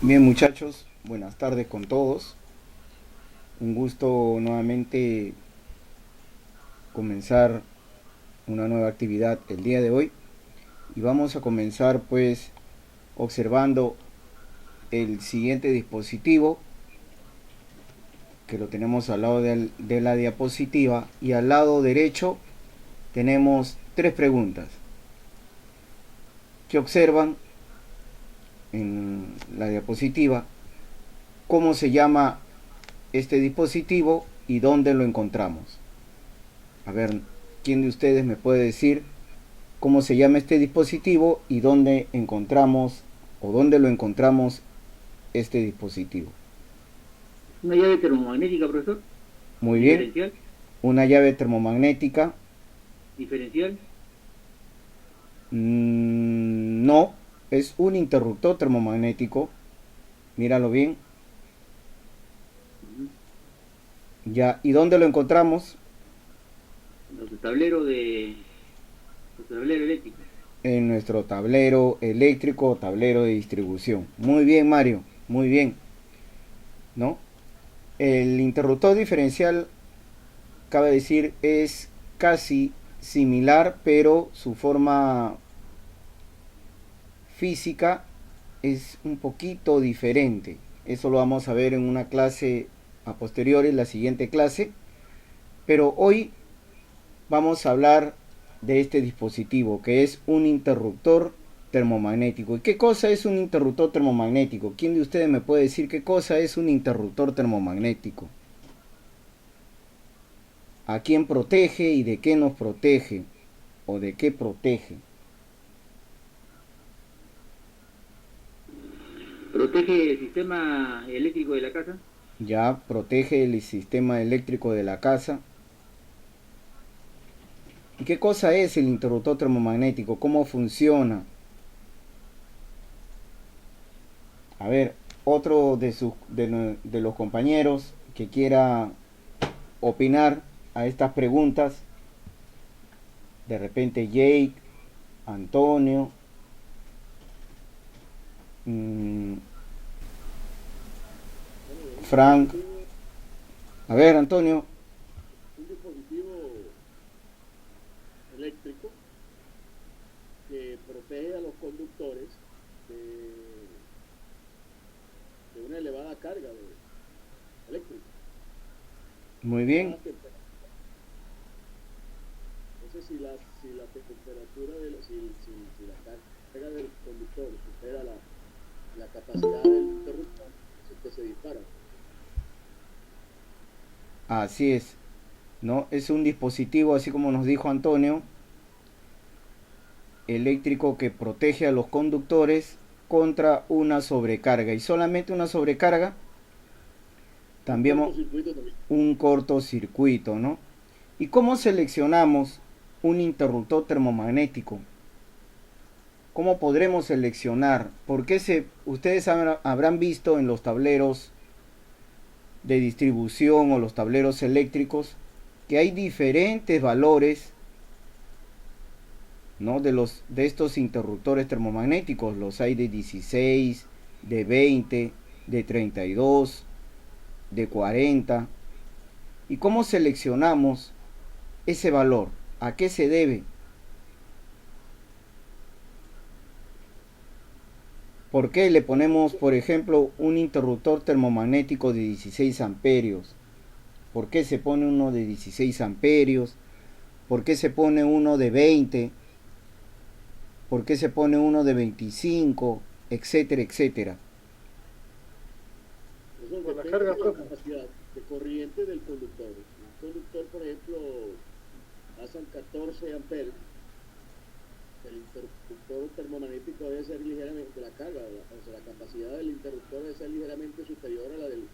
Bien muchachos, buenas tardes con todos. Un gusto nuevamente comenzar una nueva actividad el día de hoy. Y vamos a comenzar pues observando el siguiente dispositivo que lo tenemos al lado de la diapositiva, y al lado derecho tenemos tres preguntas que observan en la diapositiva: cómo se llama este dispositivo y dónde lo encontramos. A ver, ¿quién de ustedes me puede decir cómo se llama este dispositivo y dónde encontramos o dónde lo encontramos este dispositivo? Una llave termomagnética, profesor. Muy bien, Diferencial. una llave termomagnética. Diferencial. No, es un interruptor termomagnético. Míralo bien. Ujú. Ya, ¿y dónde lo encontramos? Los tableros eléctricos. En nuestro tablero eléctrico o tablero de distribución. Muy bien, Mario, muy bien, ¿no? El interruptor diferencial, cabe decir, es casi similar, pero su forma física es un poquito diferente. Eso lo vamos a ver en una clase a posteriori, la siguiente clase. Pero hoy vamos a hablar de este dispositivo, que es un interruptor termomagnético. ¿Y qué cosa es un interruptor termomagnético? ¿Quién de ustedes me puede decir qué cosa es un interruptor termomagnético? ¿A quién protege y de qué nos protege? ¿O de qué protege? Protege el sistema eléctrico de la casa. Ya protege el sistema eléctrico de la casa. ¿Y qué cosa es el interruptor termomagnético? ¿Cómo funciona? A ver, otro de los compañeros que quiera opinar a estas preguntas. De repente Jake, Antonio, mmm, Bueno, un Frank. dispositivo, A ver, Antonio. un dispositivo eléctrico que protege a los conductores de, de una elevada carga eléctrica, Muy bien. baja temperatura. Entonces, si la temperatura, si la carga del conductor supera la capacidad del interruptor, es que se dispara. Así es. ¿No? Es un dispositivo, así como nos dijo Antonio, eléctrico que protege a los conductores contra una sobrecarga. Y solamente una sobrecarga, Un también cortocircuito también. un cortocircuito, ¿no? ¿Y cómo seleccionamos un interruptor termomagnético? ¿Cómo podremos seleccionar? Porque ustedes habrán visto en los tableros de distribución o los tableros eléctricos que hay diferentes valores, ¿no? De estos interruptores termomagnéticos. Los hay de 16, de 20, de 32, de 40. ¿Y cómo seleccionamos ese valor? ¿A qué se debe? ¿Por qué le ponemos, por ejemplo, un interruptor termomagnético de 16 amperios? ¿Por qué se pone uno de 16 amperios? ¿Por qué se pone uno de 20? ¿Por qué se pone uno de 25? Etcétera, etcétera. Eso Por la depende carga de la propia. capacidad de corriente del conductor. Un conductor, por ejemplo, pasan 14 amperes, el interruptor termomagnético debe ser ligeramente, la carga, o sea, la capacidad del interruptor debe ser ligeramente superior a la de,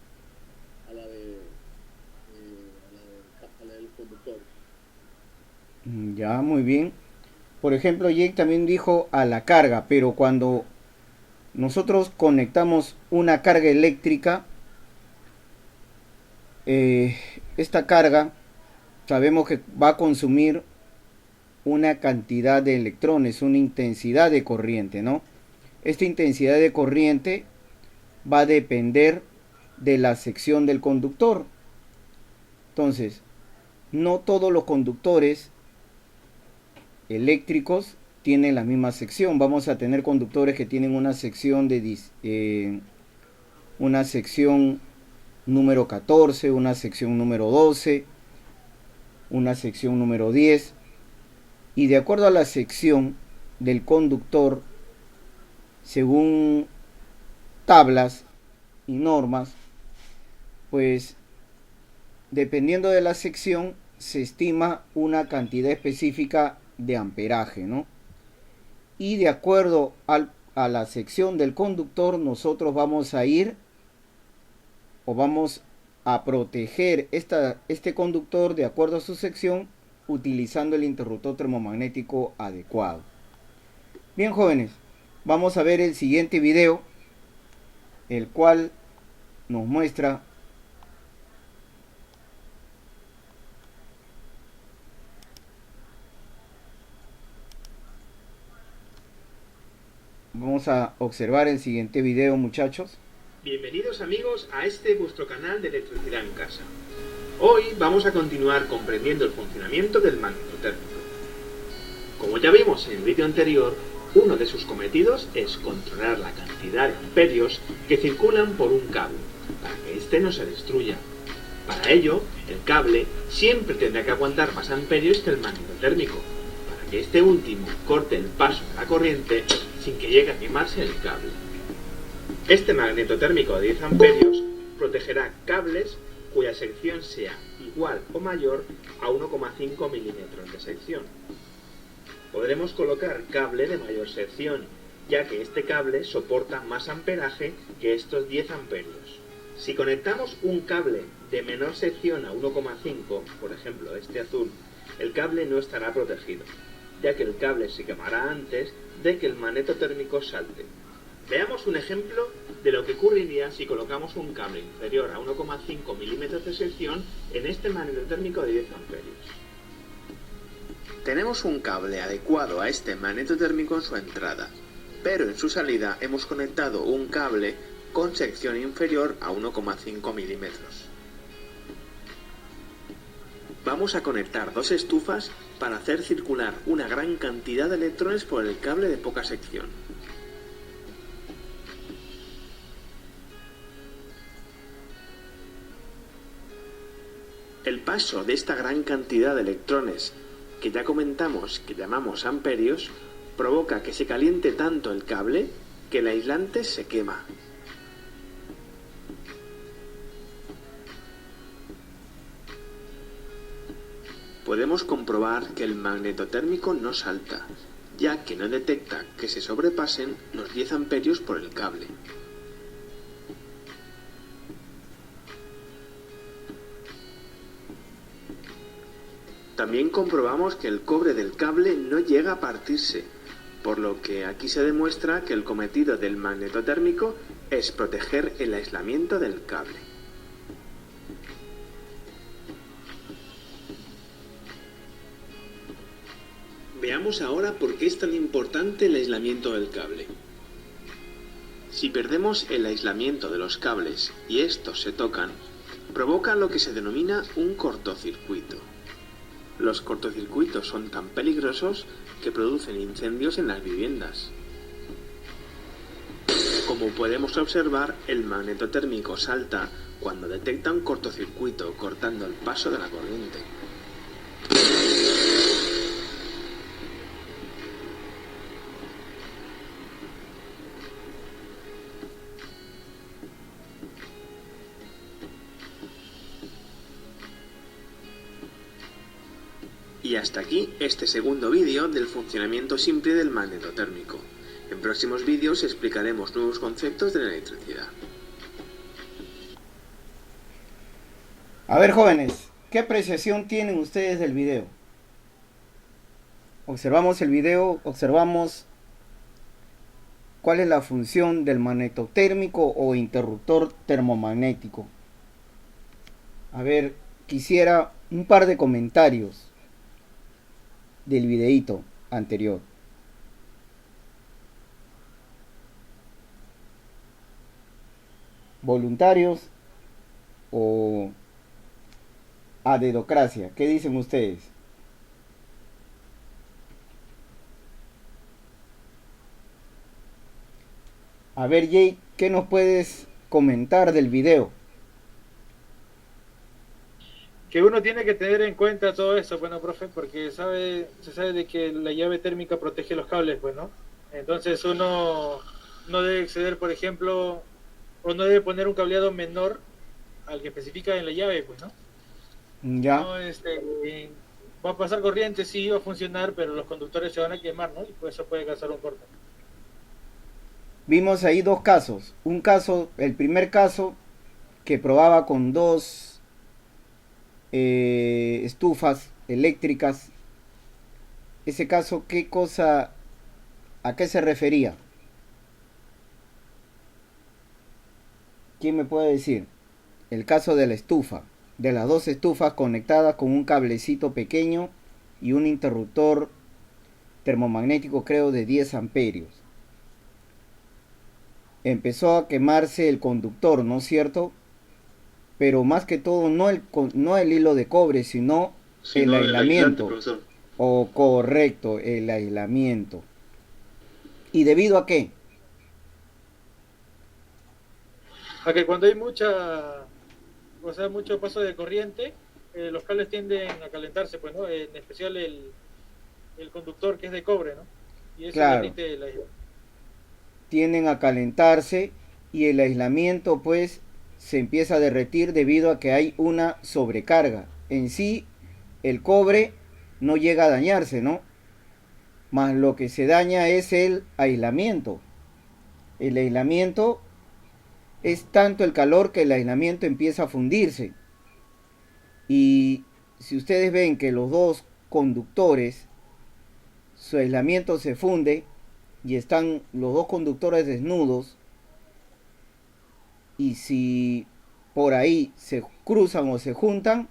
a la del conductor. Ya, muy bien. Por ejemplo, Jake también dijo a la carga, pero cuando nosotros conectamos una carga eléctrica, eh, esta carga sabemos que va a consumir una cantidad de electrones, una intensidad de corriente, ¿no? Esta intensidad de corriente va a depender de la sección del conductor. Entonces, no todos los conductores eléctricos tienen la misma sección. Vamos a tener conductores que tienen una sección una sección número 14, una sección número 12, una sección número 10, y de acuerdo a la sección del conductor, según tablas y normas, pues dependiendo de la sección se estima una cantidad específica de amperaje, ¿no? Y de acuerdo a la sección del conductor, nosotros vamos a ir o vamos a proteger este conductor de acuerdo a su sección utilizando el interruptor termomagnético adecuado. Bien, jóvenes, vamos a ver el siguiente video, el cual nos muestra vamos a observar el siguiente video, muchachos. Bienvenidos amigos a este vuestro canal de electricidad en casa. Hoy vamos a continuar comprendiendo el funcionamiento del magnetotérmico. Como ya vimos en el vídeo anterior, uno de sus cometidos es controlar la cantidad de amperios que circulan por un cable, para que éste no se destruya. Para ello, el cable siempre tendrá que aguantar más amperios que el magnetotérmico, para que este último corte el paso de la corriente sin que llegue a quemarse el cable. Este magnetotérmico de 10 amperios protegerá cables cuya sección sea igual o mayor a 1,5 milímetros de sección. Podremos colocar cable de mayor sección, ya que este cable soporta más amperaje que estos 10 amperios. Si conectamos un cable de menor sección a 1,5, por ejemplo este azul, el cable no estará protegido, ya que el cable se quemará antes de que el magnetotérmico salte. Veamos un ejemplo de lo que ocurriría si colocamos un cable inferior a 1,5 milímetros de sección en este magnetotérmico de 10 amperios. Tenemos un cable adecuado a este magnetotérmico en su entrada, pero en su salida hemos conectado un cable con sección inferior a 1,5 milímetros. Vamos a conectar dos estufas para hacer circular una gran cantidad de electrones por el cable de poca sección. El paso de esta gran cantidad de electrones, que ya comentamos que llamamos amperios, provoca que se caliente tanto el cable que el aislante se quema. Podemos comprobar que el magnetotérmico no salta, ya que no detecta que se sobrepasen los 10 amperios por el cable. También comprobamos que el cobre del cable no llega a partirse, por lo que aquí se demuestra que el cometido del magnetotérmico es proteger el aislamiento del cable. Veamos ahora por qué es tan importante el aislamiento del cable. Si perdemos el aislamiento de los cables y estos se tocan, provoca lo que se denomina un cortocircuito. Los cortocircuitos son tan peligrosos que producen incendios en las viviendas. Como podemos observar, el magnetotérmico salta cuando detecta un cortocircuito cortando el paso de la corriente. Y hasta aquí este segundo vídeo del funcionamiento simple del magnetotérmico. En próximos vídeos explicaremos nuevos conceptos de la electricidad. A ver, jóvenes, ¿qué apreciación tienen ustedes del video? Observamos el video, observamos cuál es la función del magnetotérmico o interruptor termomagnético. A ver, quisiera un par de comentarios del videíto anterior. voluntarios o a dedocracia. ¿Qué dicen ustedes? A ver, Jay, ¿qué nos puedes comentar del video? Que uno tiene que tener en cuenta todo eso, bueno, profe, porque se sabe de que la llave térmica protege los cables, pues, ¿no? Entonces uno no debe exceder, por ejemplo, o no debe poner un cableado menor al que especifica en la llave, pues, ¿no? Ya. No, va a pasar corriente, sí, va a funcionar, pero los conductores se van a quemar, ¿no? Y pues eso puede causar un corte. Vimos ahí dos casos. Un caso, el primer caso, que probaba con dos estufas eléctricas. Ese caso, ¿qué cosa, a qué se refería? ¿Quién me puede decir? El caso de la estufa, de las dos estufas conectadas con un cablecito pequeño y un interruptor termomagnético, creo, de 10 amperios. Empezó a quemarse el conductor, ¿no es cierto? Pero más que todo no el hilo de cobre, sino el aislamiento. O correcto, el aislamiento. ¿Y debido a qué? A que cuando hay mucho paso de corriente, los cables tienden a calentarse, pues, ¿no? En especial el conductor, que es de cobre, ¿no? Y eso Claro. derrite el aislamiento. Tienden a calentarse y el aislamiento pues se empieza a derretir debido a que hay una sobrecarga. En sí el cobre no llega a dañarse, ¿no? Más lo que se daña es el aislamiento. El aislamiento es tanto el calor que el aislamiento empieza a fundirse. Y si ustedes ven que los dos conductores, su aislamiento se funde, y están los dos conductores desnudos, y si por ahí se cruzan o se juntan,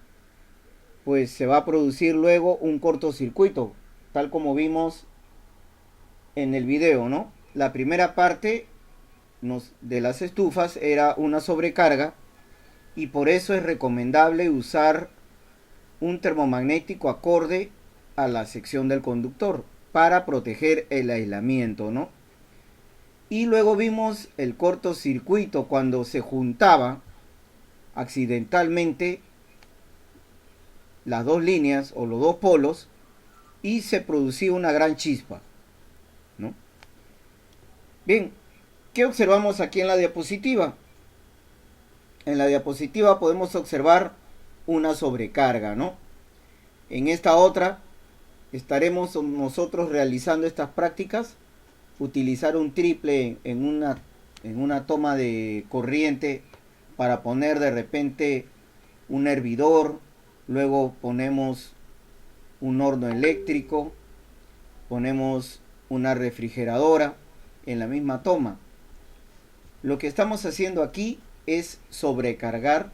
pues se va a producir luego un cortocircuito, tal como vimos en el video, ¿no? La primera parte de las estufas era una sobrecarga, y por eso es recomendable usar un termomagnético acorde a la sección del conductor para proteger el aislamiento, ¿no? Y luego vimos el cortocircuito cuando se juntaba accidentalmente las dos líneas o los dos polos y se producía una gran chispa, ¿no? Bien, ¿qué observamos aquí en la diapositiva? En la diapositiva podemos observar una sobrecarga, ¿no? En esta otra estaremos nosotros realizando estas prácticas, utilizar un triple en una toma de corriente para poner de repente un hervidor, luego ponemos un horno eléctrico, ponemos una refrigeradora en la misma toma. Lo que estamos haciendo aquí es sobrecargar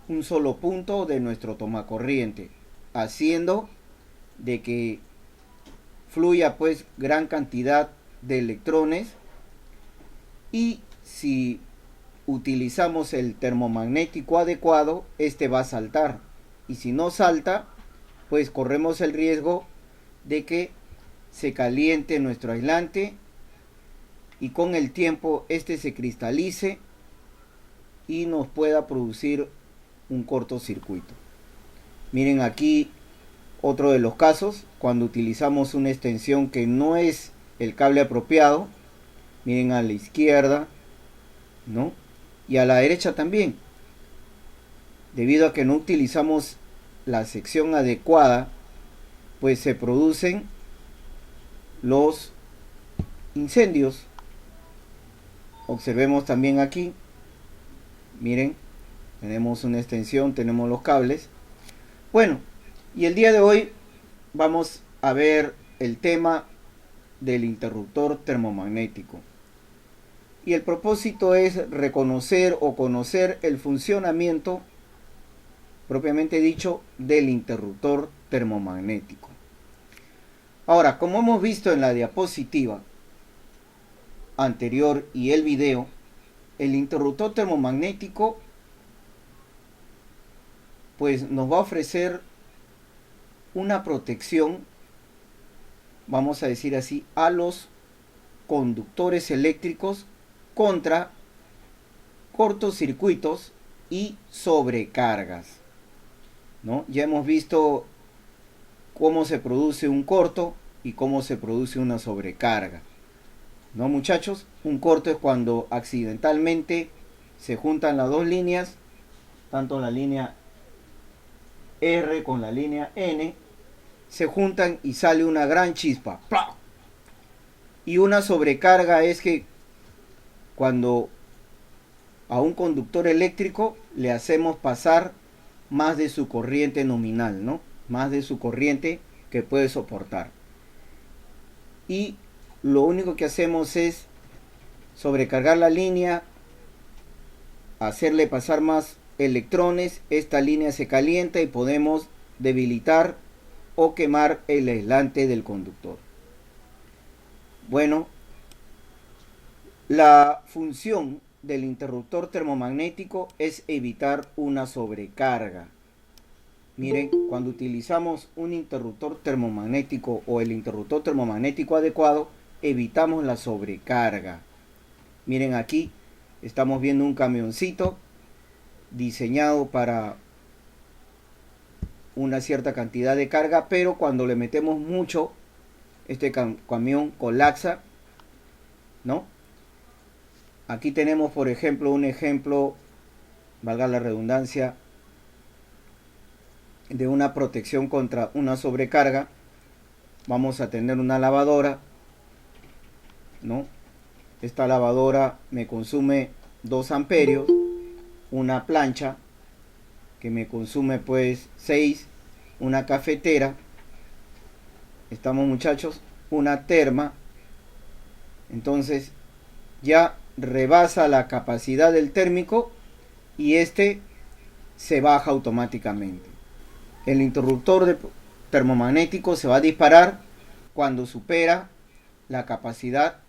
un solo punto de nuestro tomacorriente, haciendo de que fluya pues gran cantidad de electrones, y si utilizamos el termomagnético adecuado, este va a saltar, y si no salta, pues corremos el riesgo de que se caliente nuestro aislante y con el tiempo este se cristalice y nos pueda producir un cortocircuito. Miren aquí otro de los casos, cuando utilizamos una extensión que no es el cable apropiado. Miren a la izquierda, ¿no? Y a la derecha también. Debido a que no utilizamos la sección adecuada, pues se producen los incendios. Observemos también aquí. Miren, tenemos una extensión, tenemos los cables. Bueno, y el día de hoy vamos a ver el tema del interruptor termomagnético. Y el propósito es reconocer o conocer el funcionamiento propiamente dicho del interruptor termomagnético. Ahora, como hemos visto en la diapositiva anterior y el video, el interruptor termomagnético pues nos va a ofrecer una protección, vamos a decir así, a los conductores eléctricos contra cortocircuitos y sobrecargas, ¿no? Ya hemos visto cómo se produce un corto y cómo se produce una sobrecarga, ¿no, muchachos? Un corto es cuando accidentalmente se juntan las dos líneas, tanto la línea R con la línea N, se juntan y sale una gran chispa. ¡Plah! Y una sobrecarga es que cuando a un conductor eléctrico le hacemos pasar más de su corriente nominal, ¿no? Más de su corriente que puede soportar. Y lo único que hacemos es sobrecargar la línea, hacerle pasar más electrones, esta línea se calienta y podemos debilitar o quemar el aislante del conductor. Bueno, la función del interruptor termomagnético es evitar una sobrecarga. Miren, cuando utilizamos un interruptor termomagnético o el interruptor termomagnético adecuado, evitamos la sobrecarga. Miren, aquí estamos viendo un camioncito diseñado para una cierta cantidad de carga, pero cuando le metemos mucho, este camión colapsa, ¿no? Aquí tenemos, por ejemplo, un ejemplo, valga la redundancia, de una protección contra una sobrecarga. Vamos a tener una lavadora, ¿no? Esta lavadora me consume 2 amperios, una plancha que me consume pues 6, una cafetera, estamos, muchachos, una terma. Entonces ya rebasa la capacidad del térmico y este se baja automáticamente. El interruptor termomagnético se va a disparar cuando supera la capacidad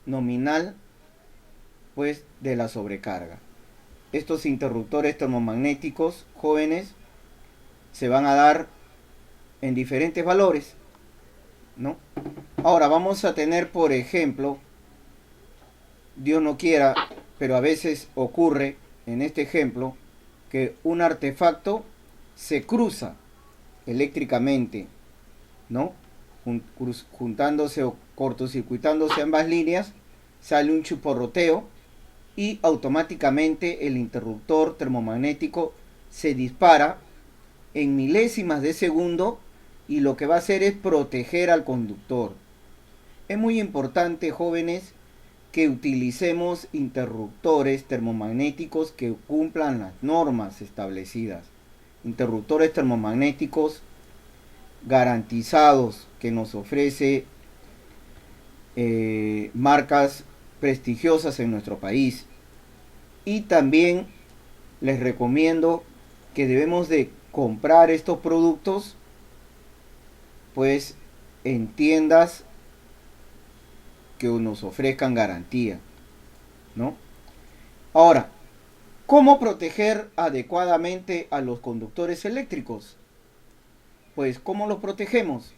nominal pues de la sobrecarga. Estos interruptores termomagnéticos, jóvenes, se van a dar en diferentes valores, ¿no? Ahora vamos a tener, por ejemplo, Dios no quiera, pero a veces ocurre en este ejemplo que un artefacto se cruza eléctricamente, ¿no? Juntándose o cortocircuitándose ambas líneas, sale un chisporroteo y automáticamente el interruptor termomagnético se dispara en milésimas de segundo y lo que va a hacer es proteger al conductor. Es muy importante, jóvenes, que utilicemos interruptores termomagnéticos que cumplan las normas establecidas. Interruptores termomagnéticos garantizados que nos ofrece marcas prestigiosas en nuestro país. Y también les recomiendo que debemos de comprar estos productos pues en tiendas que nos ofrezcan garantía, ¿no? Ahora, ¿cómo proteger adecuadamente a los conductores eléctricos? Pues, ¿cómo los protegemos?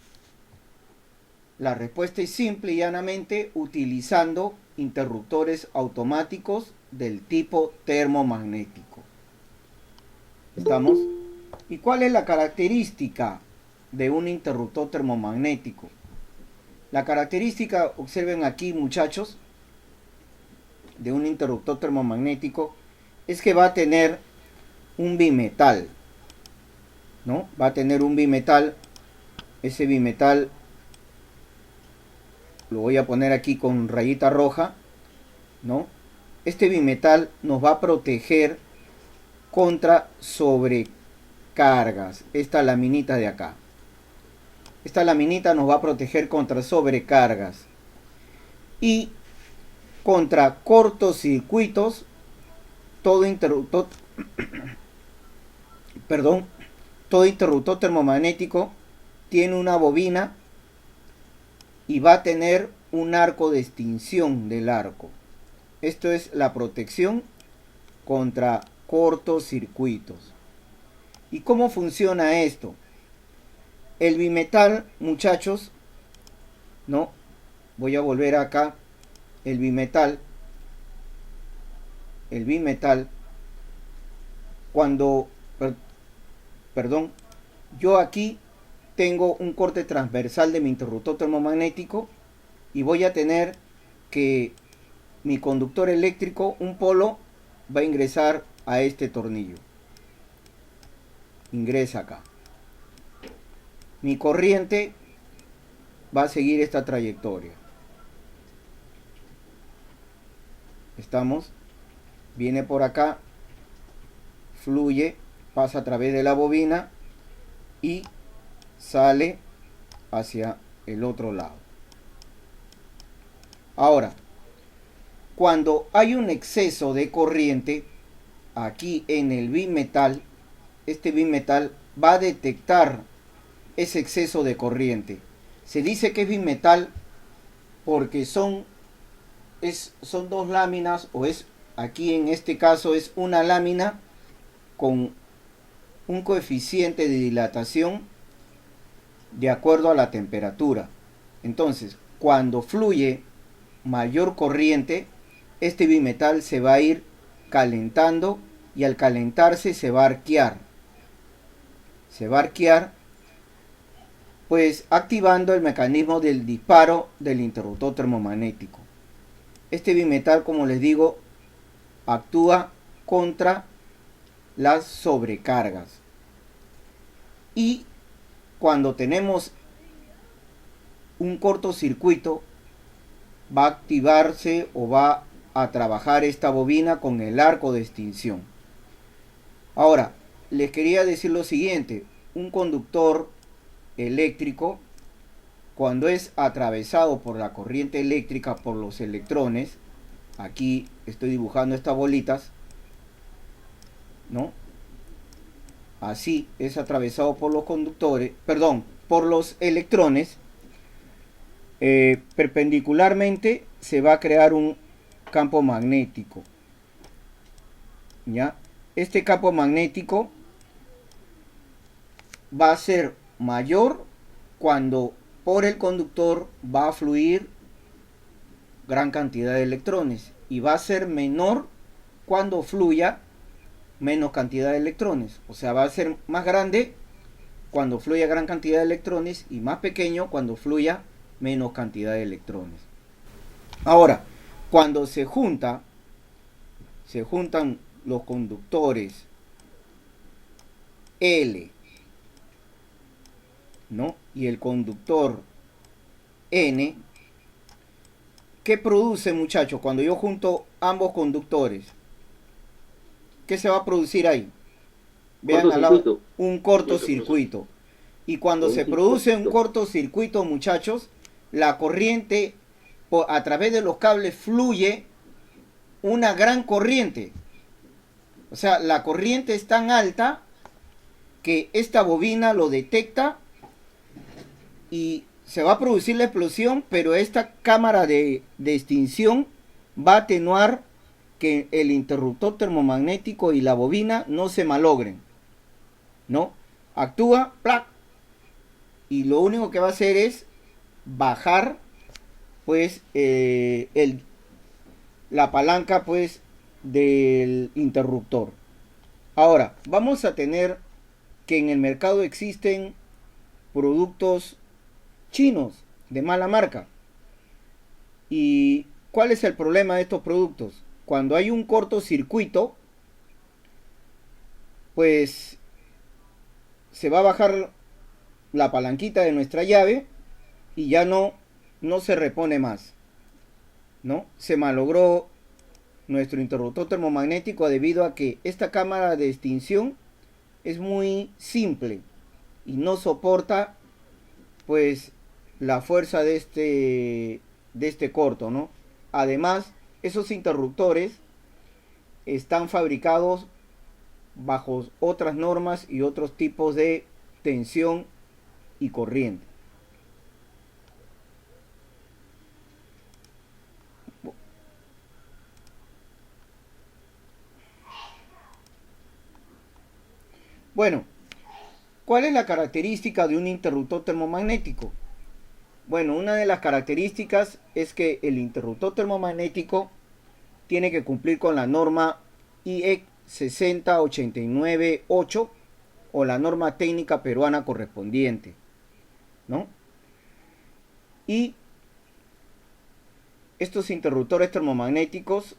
La respuesta es simple y llanamente utilizando interruptores automáticos del tipo termomagnético. ¿Estamos? ¿Y cuál es la característica de un interruptor termomagnético? La característica, observen aquí, muchachos, de un interruptor termomagnético es que va a tener un bimetal, ¿no? Va a tener un bimetal. Ese bimetal lo voy a poner aquí con rayita roja, ¿no? Este bimetal nos va a proteger contra sobrecargas. Esta laminita de acá. Esta laminita nos va a proteger contra sobrecargas y contra cortocircuitos. Todo interruptor termomagnético tiene una bobina y va a tener un arco de extinción del arco. Esto es la protección contra cortocircuitos. ¿Y cómo funciona esto? El bimetal, muchachos, ¿no? Voy a volver acá. El bimetal, cuando, perdón, yo aquí tengo un corte transversal de mi interruptor termomagnético y voy a tener que mi conductor eléctrico, un polo, va a ingresar a este tornillo. Ingresa acá. Mi corriente va a seguir esta trayectoria. Estamos, viene por acá, fluye, pasa a través de la bobina y sale hacia el otro lado. Ahora, cuando hay un exceso de corriente aquí en el bimetal, este bimetal va a detectar ese exceso de corriente. Se dice que es bimetal porque son dos láminas, o es, aquí en este caso es una lámina con un coeficiente de dilatación de acuerdo a la temperatura. Entonces, cuando fluye mayor corriente, este bimetal se va a ir calentando y al calentarse se va a arquear. Se va a arquear, pues activando el mecanismo del disparo del interruptor termomagnético. Este bimetal, como les digo, actúa contra las sobrecargas. Y cuando tenemos un cortocircuito, va a activarse o va a trabajar esta bobina con el arco de extinción. Ahora, les quería decir lo siguiente: un conductor eléctrico, cuando es atravesado por la corriente eléctrica, por los electrones, aquí estoy dibujando estas bolitas, ¿no? Así es atravesado por los conductores, perdón, por los electrones, perpendicularmente se va a crear un campo magnético, ¿ya? Este campo magnético va a ser mayor cuando por el conductor va a fluir gran cantidad de electrones, y va a ser menor cuando fluya menos cantidad de electrones. O sea, va a ser más grande cuando fluya gran cantidad de electrones y más pequeño cuando fluya menos cantidad de electrones. Ahora, cuando se juntan los conductores L, ¿no?, y el conductor N, ¿qué produce, muchachos? Cuando yo junto ambos conductores, ¿qué se va a producir ahí? Vean al lado, un cortocircuito. Y cuando se produce un cortocircuito, muchachos, la corriente a través de los cables fluye una gran corriente. O sea, la corriente es tan alta que esta bobina lo detecta y se va a producir la explosión, pero esta cámara de extinción va a atenuar que el interruptor termomagnético y la bobina no se malogren, ¿no? Actúa, ¡plac!, y lo único que va a hacer es bajar, pues, la palanca, pues, del interruptor. Ahora, vamos a tener que en el mercado existen productos chinos de mala marca. ¿Y cuál es el problema de estos productos? Cuando hay un cortocircuito, pues se va a bajar la palanquita de nuestra llave y ya no se repone más, ¿no? Se malogró nuestro interruptor termomagnético debido a que esta cámara de extinción es muy simple y no soporta, pues, la fuerza de este corto, ¿no? Además, esos interruptores están fabricados bajo otras normas y otros tipos de tensión y corriente. Bueno, ¿cuál es la característica de un interruptor termomagnético? Bueno, una de las características es que el interruptor termomagnético tiene que cumplir con la norma IEC 60898 o la norma técnica peruana correspondiente, ¿no? Y estos interruptores termomagnéticos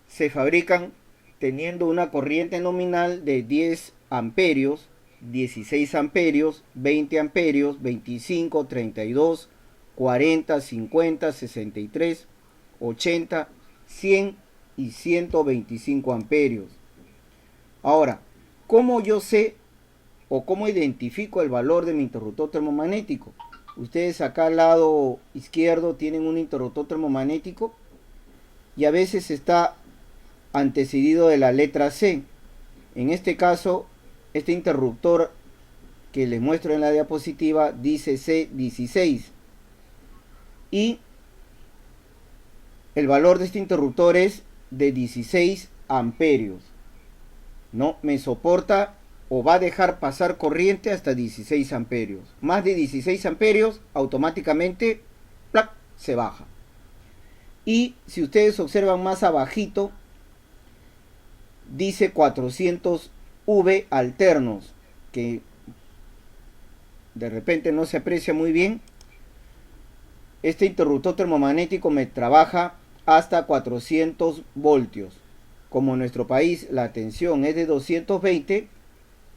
se fabrican teniendo una corriente nominal de 10 amperios, 16 amperios, 20 amperios, 25, 32, 40, 50, 63, 80, 100 y 125 amperios. Ahora, ¿cómo yo sé o cómo identifico el valor de mi interruptor termomagnético? Ustedes acá al lado izquierdo tienen un interruptor termomagnético y a veces está antecedido de la letra C. En este caso, este interruptor que les muestro en la diapositiva dice C16 y el valor de este interruptor es de 16 amperios. No me soporta o va a dejar pasar corriente hasta 16 amperios. Más de 16 amperios automáticamente ¡plac!, se baja. Y si ustedes observan más abajito, dice 400 V alternos, que de repente no se aprecia muy bien. Este interruptor termomagnético me trabaja hasta 400 voltios. Como en nuestro país la tensión es de 220,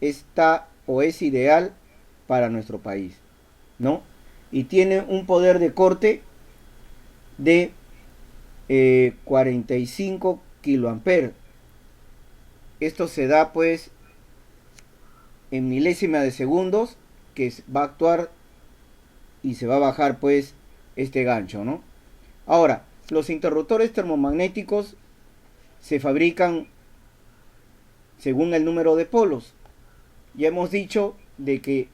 está o es ideal para nuestro país, ¿no? Y tiene un poder de corte de 45 kiloamperes. Esto se da pues en milésima de segundos, que va a actuar y se va a bajar pues este gancho, ¿no? Ahora, los interruptores termomagnéticos se fabrican según el número de polos. Ya hemos dicho de que,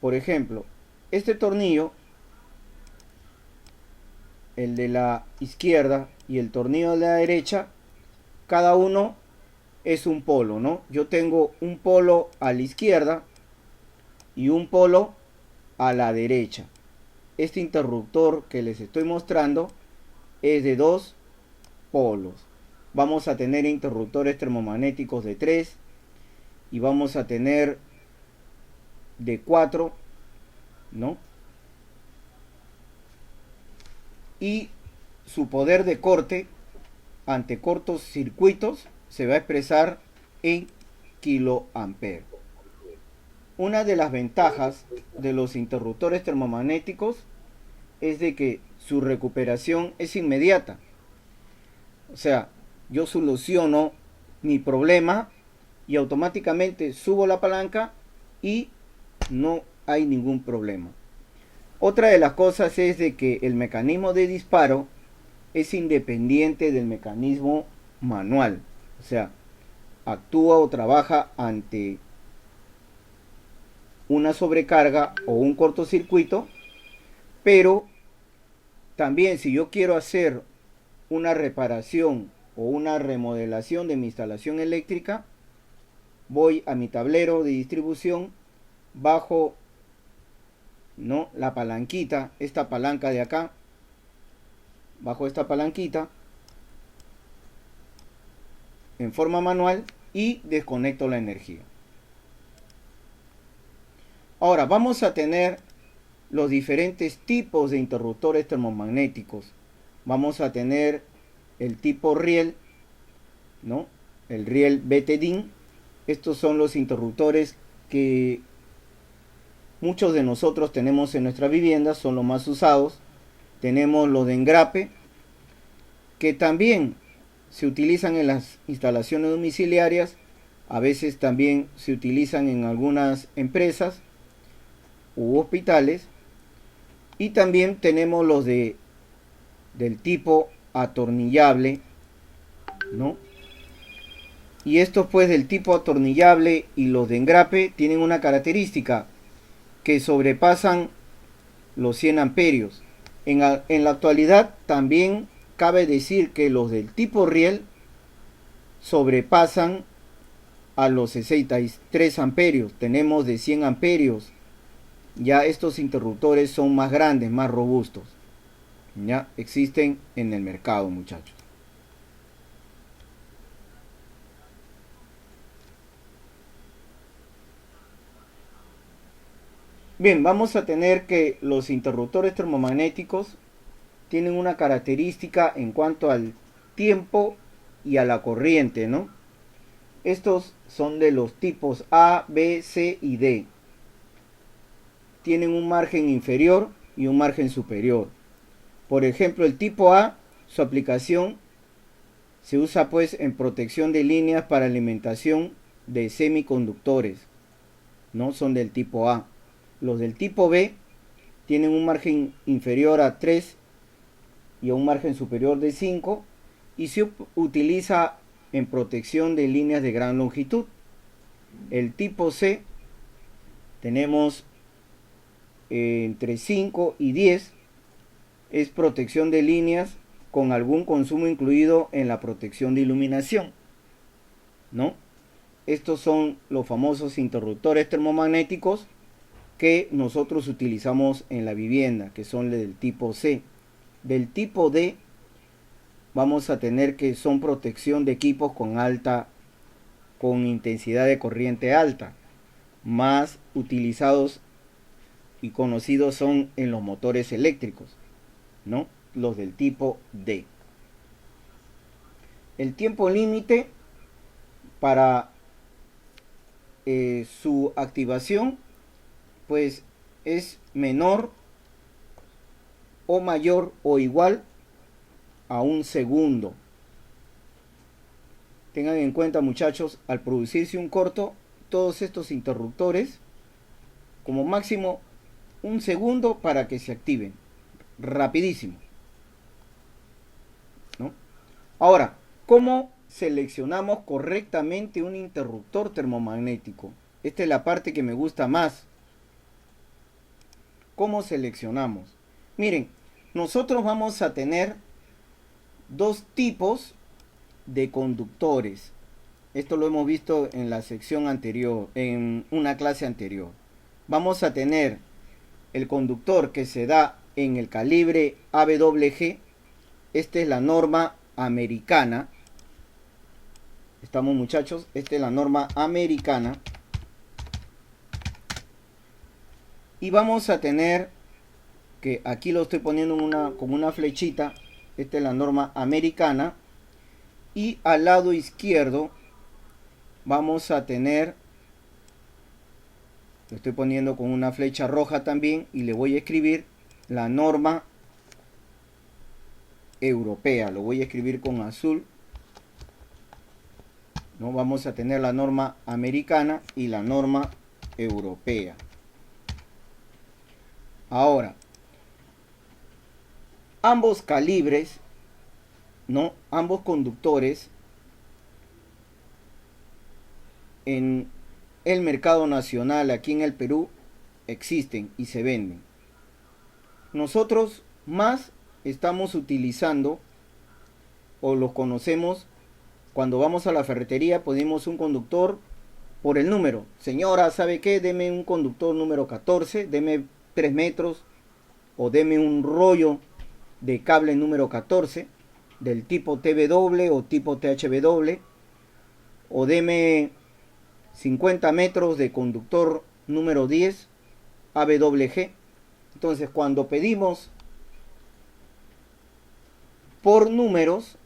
por ejemplo, este tornillo, el de la izquierda y el tornillo de la derecha, cada uno es un polo, ¿no? Yo tengo un polo a la izquierda y un polo a la derecha. Este interruptor que les estoy mostrando es de 2 polos. Vamos a tener interruptores termomagnéticos de 3 y vamos a tener de 4, ¿no? Y su poder de corte ante cortos circuitos se va a expresar en kiloamperes. Una de las ventajas de los interruptores termomagnéticos es de que su recuperación es inmediata. O sea, yo soluciono mi problema y automáticamente subo la palanca y no hay ningún problema. Otra de las cosas es de que el mecanismo de disparo es independiente del mecanismo manual. O sea, actúa o trabaja ante una sobrecarga o un cortocircuito, pero también si yo quiero hacer una reparación o una remodelación de mi instalación eléctrica, voy a mi tablero de distribución, bajo, ¿no?, la palanquita, esta palanca de acá, bajo esta palanquita en forma manual y desconecto la energía. Ahora vamos a tener los diferentes tipos de interruptores termomagnéticos. Vamos a tener el tipo riel, ¿no?, el riel BTDIN. Estos son los interruptores que muchos de nosotros tenemos en nuestra vivienda, son los más usados. Tenemos los de engrape, que también se utilizan en las instalaciones domiciliarias, a veces también se utilizan en algunas empresas u hospitales, y también tenemos los del tipo atornillable, ¿no? Y estos pues del tipo atornillable y los de engrape tienen una característica, que sobrepasan los 100 amperios. En la actualidad también cabe decir que los del tipo riel sobrepasan a los 63 amperios, tenemos de 100 amperios. Ya estos interruptores son más grandes, más robustos. Ya existen en el mercado, muchachos. Bien, vamos a tener que los interruptores termomagnéticos tienen una característica en cuanto al tiempo y a la corriente, ¿no? Estos son de los tipos A, B, C y D. Tienen un margen inferior y un margen superior. Por ejemplo, el tipo A, su aplicación se usa pues en protección de líneas para alimentación de semiconductores, ¿no? Son del tipo A. Los del tipo B tienen un margen inferior a 3 y un margen superior de 5 y se utiliza en protección de líneas de gran longitud. El tipo C tenemos entre 5 y 10, es protección de líneas con algún consumo incluido en la protección de iluminación, ¿no? Estos son los famosos interruptores termomagnéticos que nosotros utilizamos en la vivienda, que son del tipo C. Del tipo D vamos a tener que son protección de equipos con intensidad de corriente alta, más utilizados y conocidos son en los motores eléctricos, ¿no? Los del tipo D. El tiempo límite para su activación pues es menor o mayor o igual a un segundo. Tengan en cuenta, muchachos, al producirse un corto, todos estos interruptores, como máximo un segundo para que se activen. Rapidísimo, ¿no? Ahora, ¿cómo seleccionamos correctamente un interruptor termomagnético? Esta es la parte que me gusta más. ¿Cómo seleccionamos? Miren, nosotros vamos a tener dos tipos de conductores. Esto lo hemos visto en la sección anterior, en una clase anterior. Vamos a tener el conductor que se da en el calibre AWG. Esta es la norma americana. Estamos, muchachos, esta es la norma americana. Y vamos a tener, que aquí lo estoy poniendo como una flechita, esta es la norma americana. Y al lado izquierdo vamos a tener, lo estoy poniendo con una flecha roja también, y le voy a escribir la norma europea. Lo voy a escribir con azul. ¿No? Vamos a tener la norma americana y la norma europea. Ahora, ambos calibres, ¿no? Ambos conductores en el mercado nacional aquí en el Perú existen y se venden. Nosotros más estamos utilizando o los conocemos cuando vamos a la ferretería, pedimos un conductor por el número. Señora, ¿sabe qué? Deme un conductor número 14, deme 3 metros, o deme un rollo de cable número 14 del tipo TW o tipo THW, o deme 50 metros de conductor número 10 AWG. Entonces, cuando pedimos por números,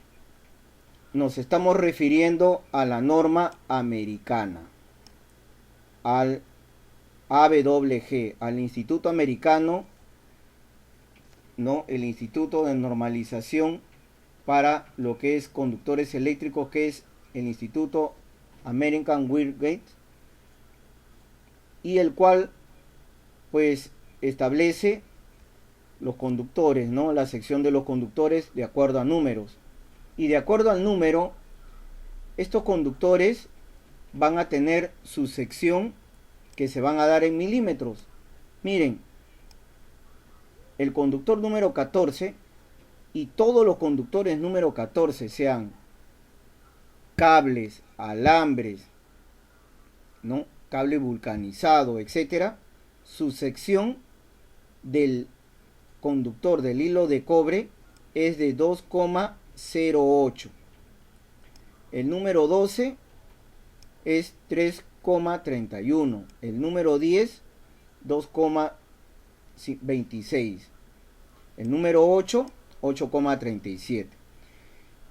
nos estamos refiriendo a la norma americana, al AWG, al Instituto Americano, ¿no? El Instituto de Normalización para lo que es conductores eléctricos, que es el Instituto American Wire Gauge, y el cual pues establece los conductores, ¿no? La sección de los conductores de acuerdo a números. Y de acuerdo al número, estos conductores van a tener su sección que se van a dar en milímetros. Miren, el conductor número 14 y todos los conductores número 14, sean cables, alambres, ¿no? Cable vulcanizado, etcétera, su sección del conductor del hilo de cobre es de 2,08. El número 12 es 3,31. El número 10, 2,26. El número 8, 8,37.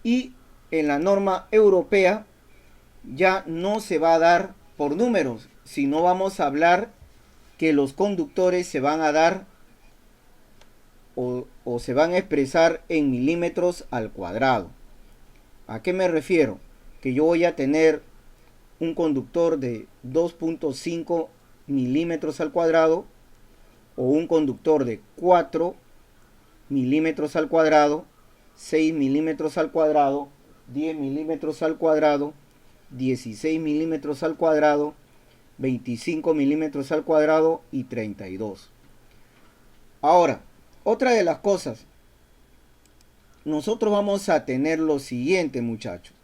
Y en la norma europea ya no se va a dar por números, sino vamos a hablar que los conductores se van a dar o se van a expresar en milímetros al cuadrado. ¿A qué me refiero? Que yo voy a tener un conductor de 2,5 milímetros al cuadrado o un conductor de 4 milímetros al cuadrado, 6 milímetros al cuadrado, 10 milímetros al cuadrado, 16 milímetros al cuadrado, 25 milímetros al cuadrado y 32. Ahora, otra de las cosas, nosotros vamos a tener lo siguiente, muchachos,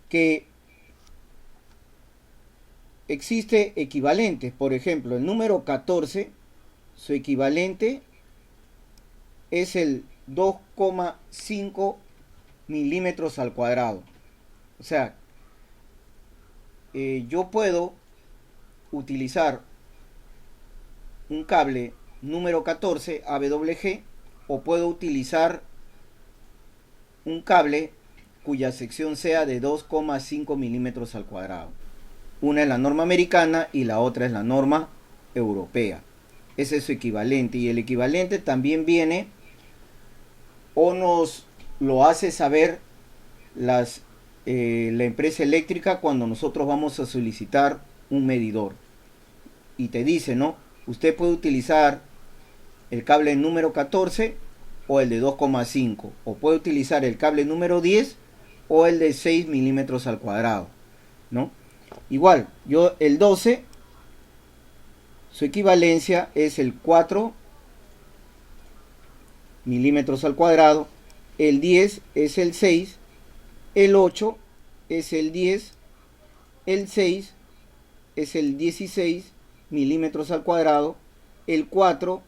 que existe equivalentes. Por ejemplo, el número 14, su equivalente es el 2,5 milímetros al cuadrado. O sea, yo puedo utilizar un cable número 14 AWG o puedo utilizar un cable cuya sección sea de 2,5 milímetros al cuadrado. Una es la norma americana y la otra es la norma europea. Ese es su equivalente, y el equivalente también viene o nos lo hace saber la empresa eléctrica cuando nosotros vamos a solicitar un medidor. Y te dice, ¿no? Usted puede utilizar el cable número 14 o el de 2,5, o puede utilizar el cable número 10 o el de 6 milímetros al cuadrado, ¿no? Igual, yo el 12, su equivalencia es el 4 milímetros al cuadrado, el 10 es el 6, el 8 es el 10, el 6 es el 16 milímetros al cuadrado, el 4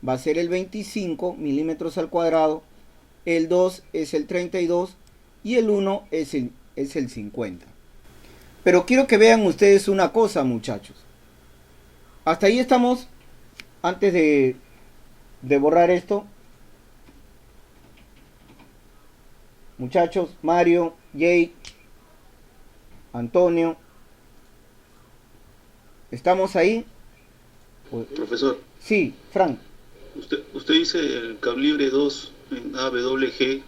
va a ser el 25 milímetros al cuadrado, el 2 es el 32 y el 1 es el 50. Pero quiero que vean ustedes una cosa, muchachos. Hasta ahí estamos. Antes de borrar esto, muchachos, Mario, Jake, Antonio, ¿estamos ahí? Profesor. Sí, Frank. Usted dice el calibre 2 en AWG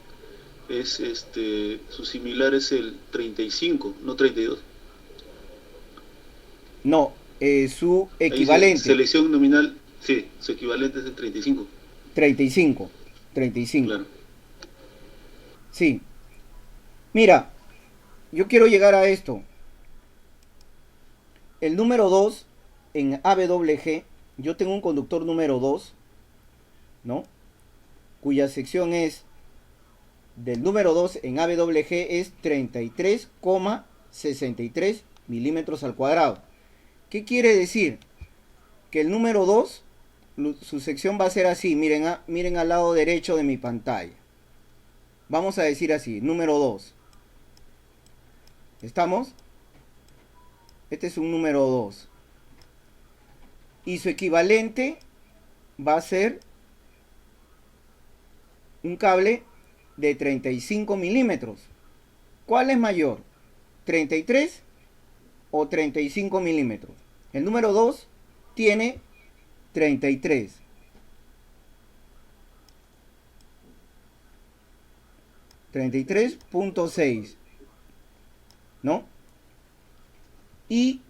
es su similar es el 35, no 32. No, su equivalente. Selección nominal, sí, su equivalente es el 35. 35. Claro. Sí. Mira, yo quiero llegar a esto. El número 2 en AWG, yo tengo un conductor número 2, ¿no? Cuya sección es del número 2 en AWG es 33,63 milímetros al cuadrado. ¿Qué quiere decir? Que el número 2, su sección va a ser así. Miren al lado derecho de mi pantalla. Vamos a decir así, número 2. ¿Estamos? Este es un número 2. Y su equivalente va a ser un cable de 35 milímetros. ¿Cuál es mayor? ¿33 o 35 milímetros? El número 2 tiene 33. 33,6, ¿no? Y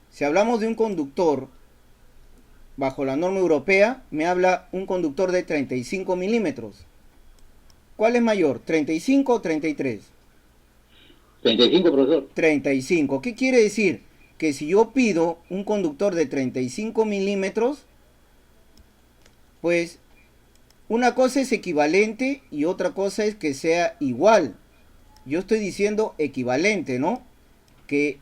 si hablamos de un conductor bajo la norma europea, me habla un conductor de 35 milímetros. ¿Cuál es mayor? ¿35 o 33? 35, profesor. 35. ¿Qué quiere decir? Que si yo pido un conductor de 35 milímetros, pues una cosa es equivalente y otra cosa es que sea igual. Yo estoy diciendo equivalente, ¿no? que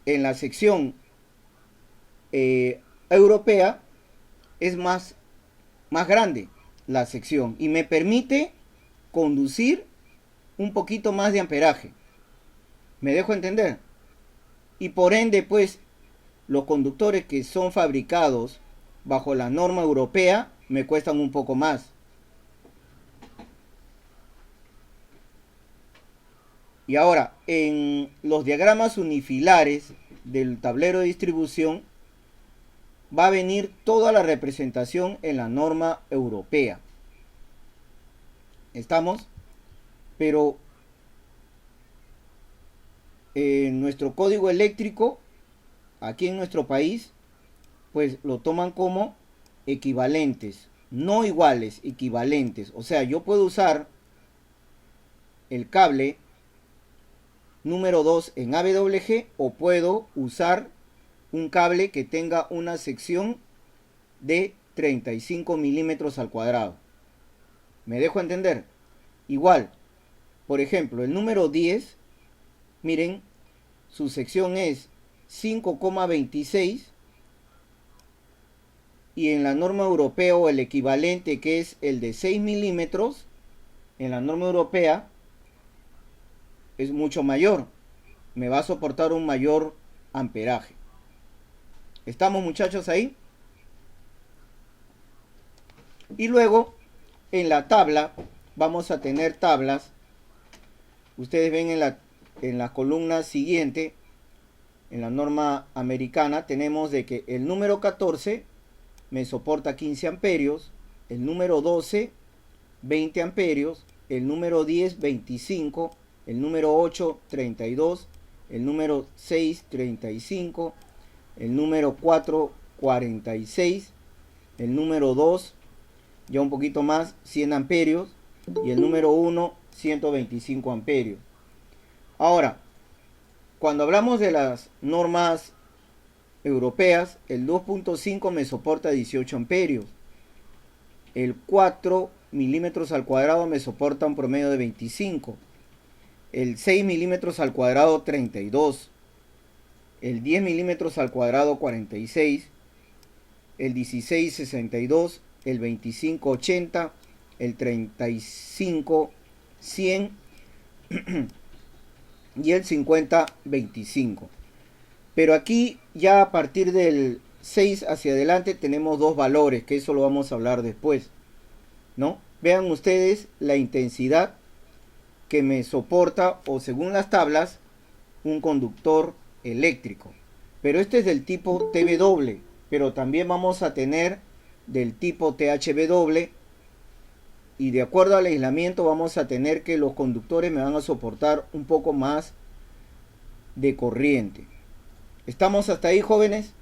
en la sección europea es más grande la sección y me permite conducir un poquito más de amperaje. ¿Me dejo entender? Y por ende, pues, los conductores que son fabricados bajo la norma europea me cuestan un poco más. Y ahora, en los diagramas unifilares del tablero de distribución va a venir toda la representación en la norma europea. ¿Estamos? Pero en nuestro código eléctrico, aquí en nuestro país, pues lo toman como equivalentes, no iguales, equivalentes. O sea, yo puedo usar el cable número 2 en AWG o puedo usar un cable que tenga una sección de 35 milímetros al cuadrado. ¿Me dejo entender? Igual, por ejemplo, el número 10, miren, su sección es 5,26 y en la norma europea o el equivalente que es el de 6 milímetros, en la norma europea es mucho mayor, me va a soportar un mayor amperaje. ¿Estamos, muchachos, ahí? Y luego en la tabla vamos a tener tablas. Ustedes ven en la columna siguiente, en la norma americana, tenemos de que el número 14 me soporta 15 amperios, el número 12 20 amperios, el número 10 25, el número 8 32, el número 6 35, el número 4 46, el número 2 ya un poquito más, 100 amperios, y el número 1 125 amperios. Ahora, cuando hablamos de las normas europeas, el 2.5 me soporta 18 amperios, el 4 milímetros al cuadrado me soporta un promedio de 25, el 6 milímetros al cuadrado 32, el 10 milímetros al cuadrado 46, el 16 62, el 25 80, el 35 100 y el 50 25. Pero aquí ya a partir del 6 hacia adelante tenemos dos valores, que eso lo vamos a hablar después, ¿no? Vean ustedes la intensidad que me soporta, o según las tablas, un conductor eléctrico. Pero este es del tipo TW, pero también vamos a tener del tipo THW, y de acuerdo al aislamiento vamos a tener que los conductores me van a soportar un poco más de corriente. ¿Estamos hasta ahí, jóvenes?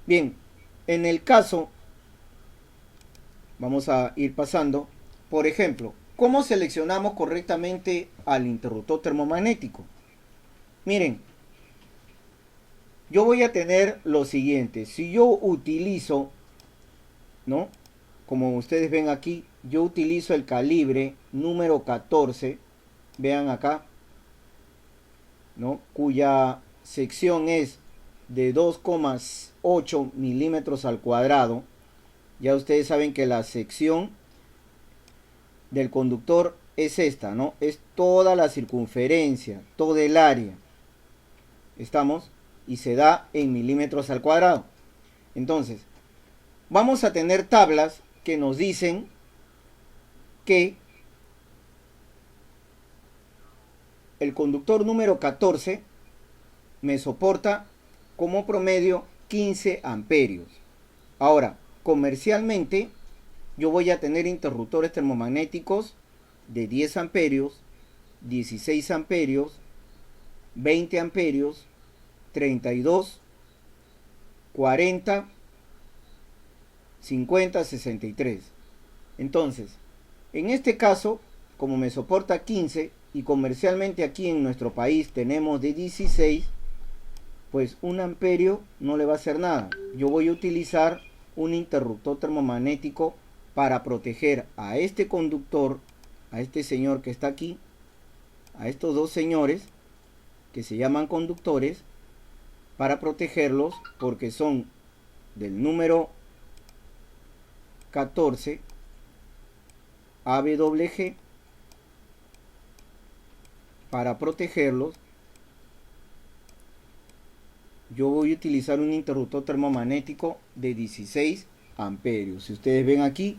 Bien, en el caso, vamos a ir pasando, por ejemplo, ¿cómo seleccionamos correctamente al interruptor termomagnético? Miren, yo voy a tener lo siguiente. Si yo utilizo, ¿no? Como ustedes ven aquí, yo utilizo el calibre número 14, vean acá, ¿no? Cuya sección es de 2,8 milímetros al cuadrado. Ya ustedes saben que la sección del conductor es esta, ¿no? Es toda la circunferencia, todo el área. ¿Estamos? Y se da en milímetros al cuadrado. Entonces, vamos a tener tablas que nos dicen que el conductor número 14 me soporta como promedio 15 amperios. Ahora, comercialmente, yo voy a tener interruptores termomagnéticos de 10 amperios, 16 amperios, 20 amperios, 32, 40, 50, 63. Entonces, en este caso, como me soporta 15 y comercialmente aquí en nuestro país tenemos de 16, pues un amperio no le va a hacer nada. Yo voy a utilizar un interruptor termomagnético para proteger a este conductor, a este señor que está aquí, a estos dos señores que se llaman conductores para protegerlos, porque son del número 14 ABWG. Para protegerlos yo voy a utilizar un interruptor termomagnético de 16 amperios. Si ustedes ven aquí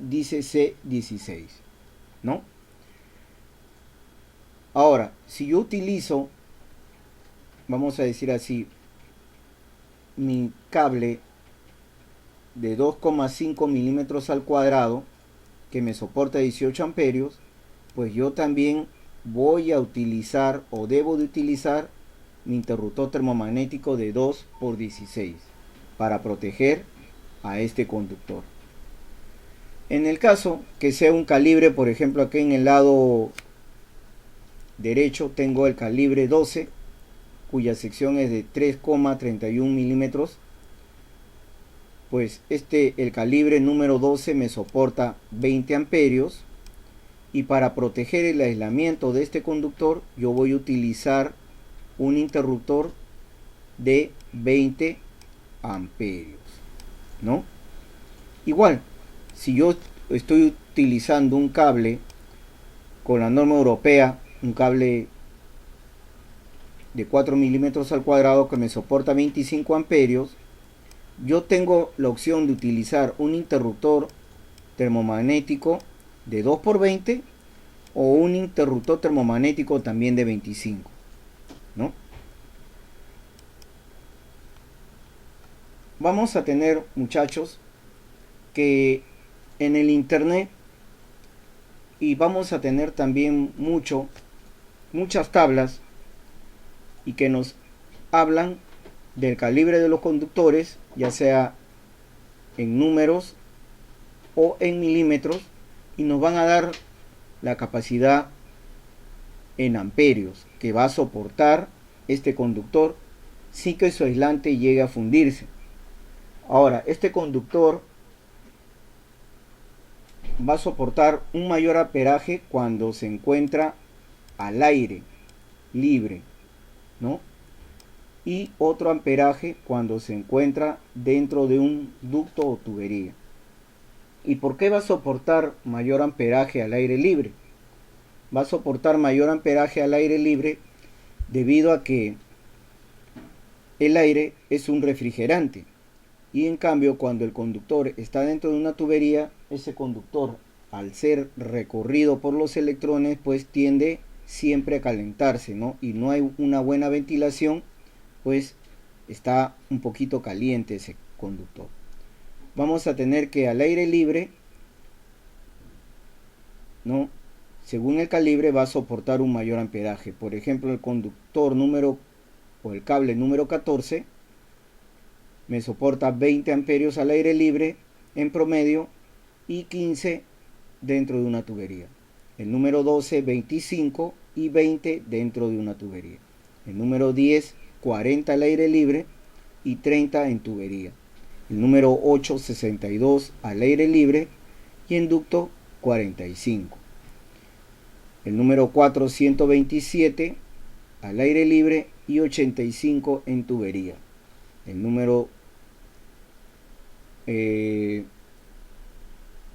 dice C16, ¿no? Ahora, si yo utilizo, vamos a decir así, mi cable de 2,5 milímetros al cuadrado, que me soporta 18 amperios, pues yo también voy a utilizar, o debo de utilizar, mi interruptor termomagnético de 2 por 16 para proteger a este conductor. En el caso que sea un calibre, por ejemplo, aquí en el lado derecho tengo el calibre 12, cuya sección es de 3,31 milímetros. Pues el calibre número 12 me soporta 20 amperios, y para proteger el aislamiento de este conductor yo voy a utilizar un interruptor de 20 amperios, ¿no? Igual, si yo estoy utilizando un cable con la norma europea, un cable de 4 milímetros al cuadrado que me soporta 25 amperios, yo tengo la opción de utilizar un interruptor termomagnético de 2 por 20 o un interruptor termomagnético también de 25, ¿no? Vamos a tener, muchachos, que en el internet, y vamos a tener también muchas tablas y que nos hablan del calibre de los conductores, ya sea en números o en milímetros, y nos van a dar la capacidad en amperios que va a soportar este conductor sin que su aislante llegue a fundirse. Ahora, este conductor va a soportar un mayor amperaje cuando se encuentra al aire libre, ¿no? Y otro amperaje cuando se encuentra dentro de un ducto o tubería. ¿Y por qué va a soportar mayor amperaje al aire libre? Va a soportar mayor amperaje al aire libre debido a que el aire es un refrigerante, y en cambio cuando el conductor está dentro de una tubería, ese conductor, al ser recorrido por los electrones, pues tiende siempre a calentarse, ¿no? Y no hay una buena ventilación, pues está un poquito caliente ese conductor. Vamos a tener que al aire libre, ¿no?, según el calibre, va a soportar un mayor amperaje. Por ejemplo, el conductor o el cable número 14 me soporta 20 amperios al aire libre en promedio y 15 dentro de una tubería. El número 12, 25 y 20 dentro de una tubería. El número 10, 40 al aire libre y 30 en tubería. El número 8, 62 al aire libre y en ducto 45. El número 4, 127 al aire libre y 85 en tubería. El número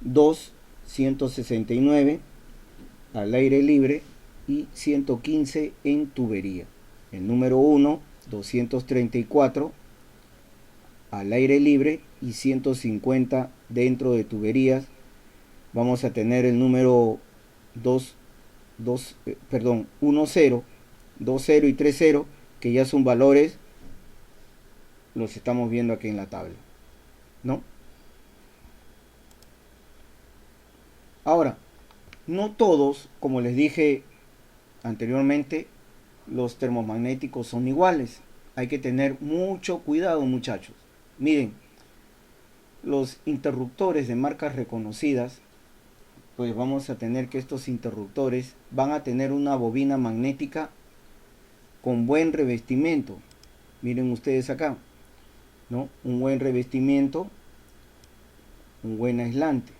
2, 169 al aire libre y 115 en tubería. El número 1, 234 al aire libre y 150 dentro de tuberías. Vamos a tener el número 10, 20 y 30, que ya son valores, los estamos viendo aquí en la tabla, ¿no? Ahora, no todos, como les dije anteriormente, los termomagnéticos son iguales. Hay que tener mucho cuidado, muchachos. Miren, los interruptores de marcas reconocidas, pues vamos a tener que estos interruptores van a tener una bobina magnética con buen revestimiento. Miren ustedes acá, ¿no? Un buen revestimiento, un buen aislante.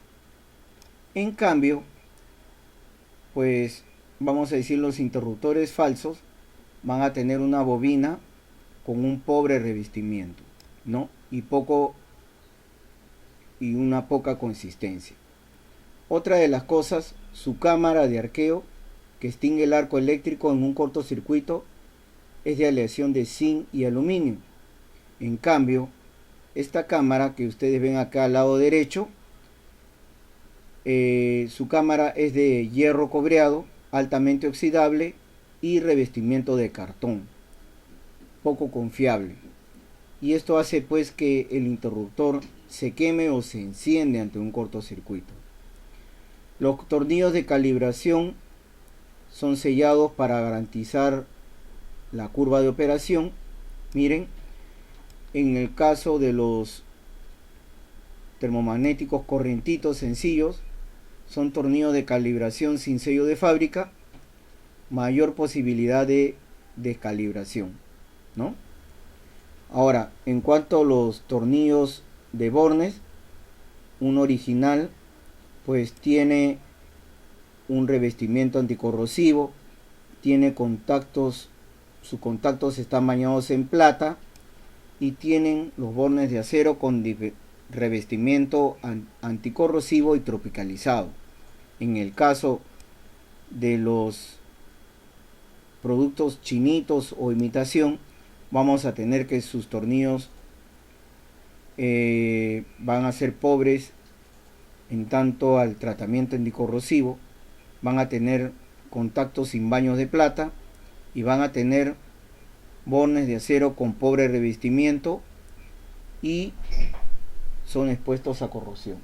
En cambio, pues vamos a decir, los interruptores falsos van a tener una bobina con un pobre revestimiento, ¿no? Y una poca consistencia. Otra de las cosas, su cámara de arqueo que extingue el arco eléctrico en un cortocircuito es de aleación de zinc y aluminio. En cambio, esta cámara que ustedes ven acá al lado derecho, su cámara es de hierro cobreado, altamente oxidable y revestimiento de cartón, poco confiable. Y esto hace pues que el interruptor se queme o se enciende ante un cortocircuito. Los tornillos de calibración son sellados para garantizar la curva de operación. Miren, en el caso de los termomagnéticos corrientitos sencillos, son tornillos de calibración sin sello de fábrica, mayor posibilidad de descalibración, ¿no? Ahora, en cuanto a los tornillos de bornes, un original pues tiene un revestimiento anticorrosivo, tiene contactos, sus contactos están bañados en plata y tienen los bornes de acero con revestimiento anticorrosivo y tropicalizado. En el caso de los productos chinitos o imitación, vamos a tener que sus tornillos van a ser pobres en tanto al tratamiento anticorrosivo, van a tener contactos sin baños de plata y van a tener bornes de acero con pobre revestimiento y son expuestos a corrosión,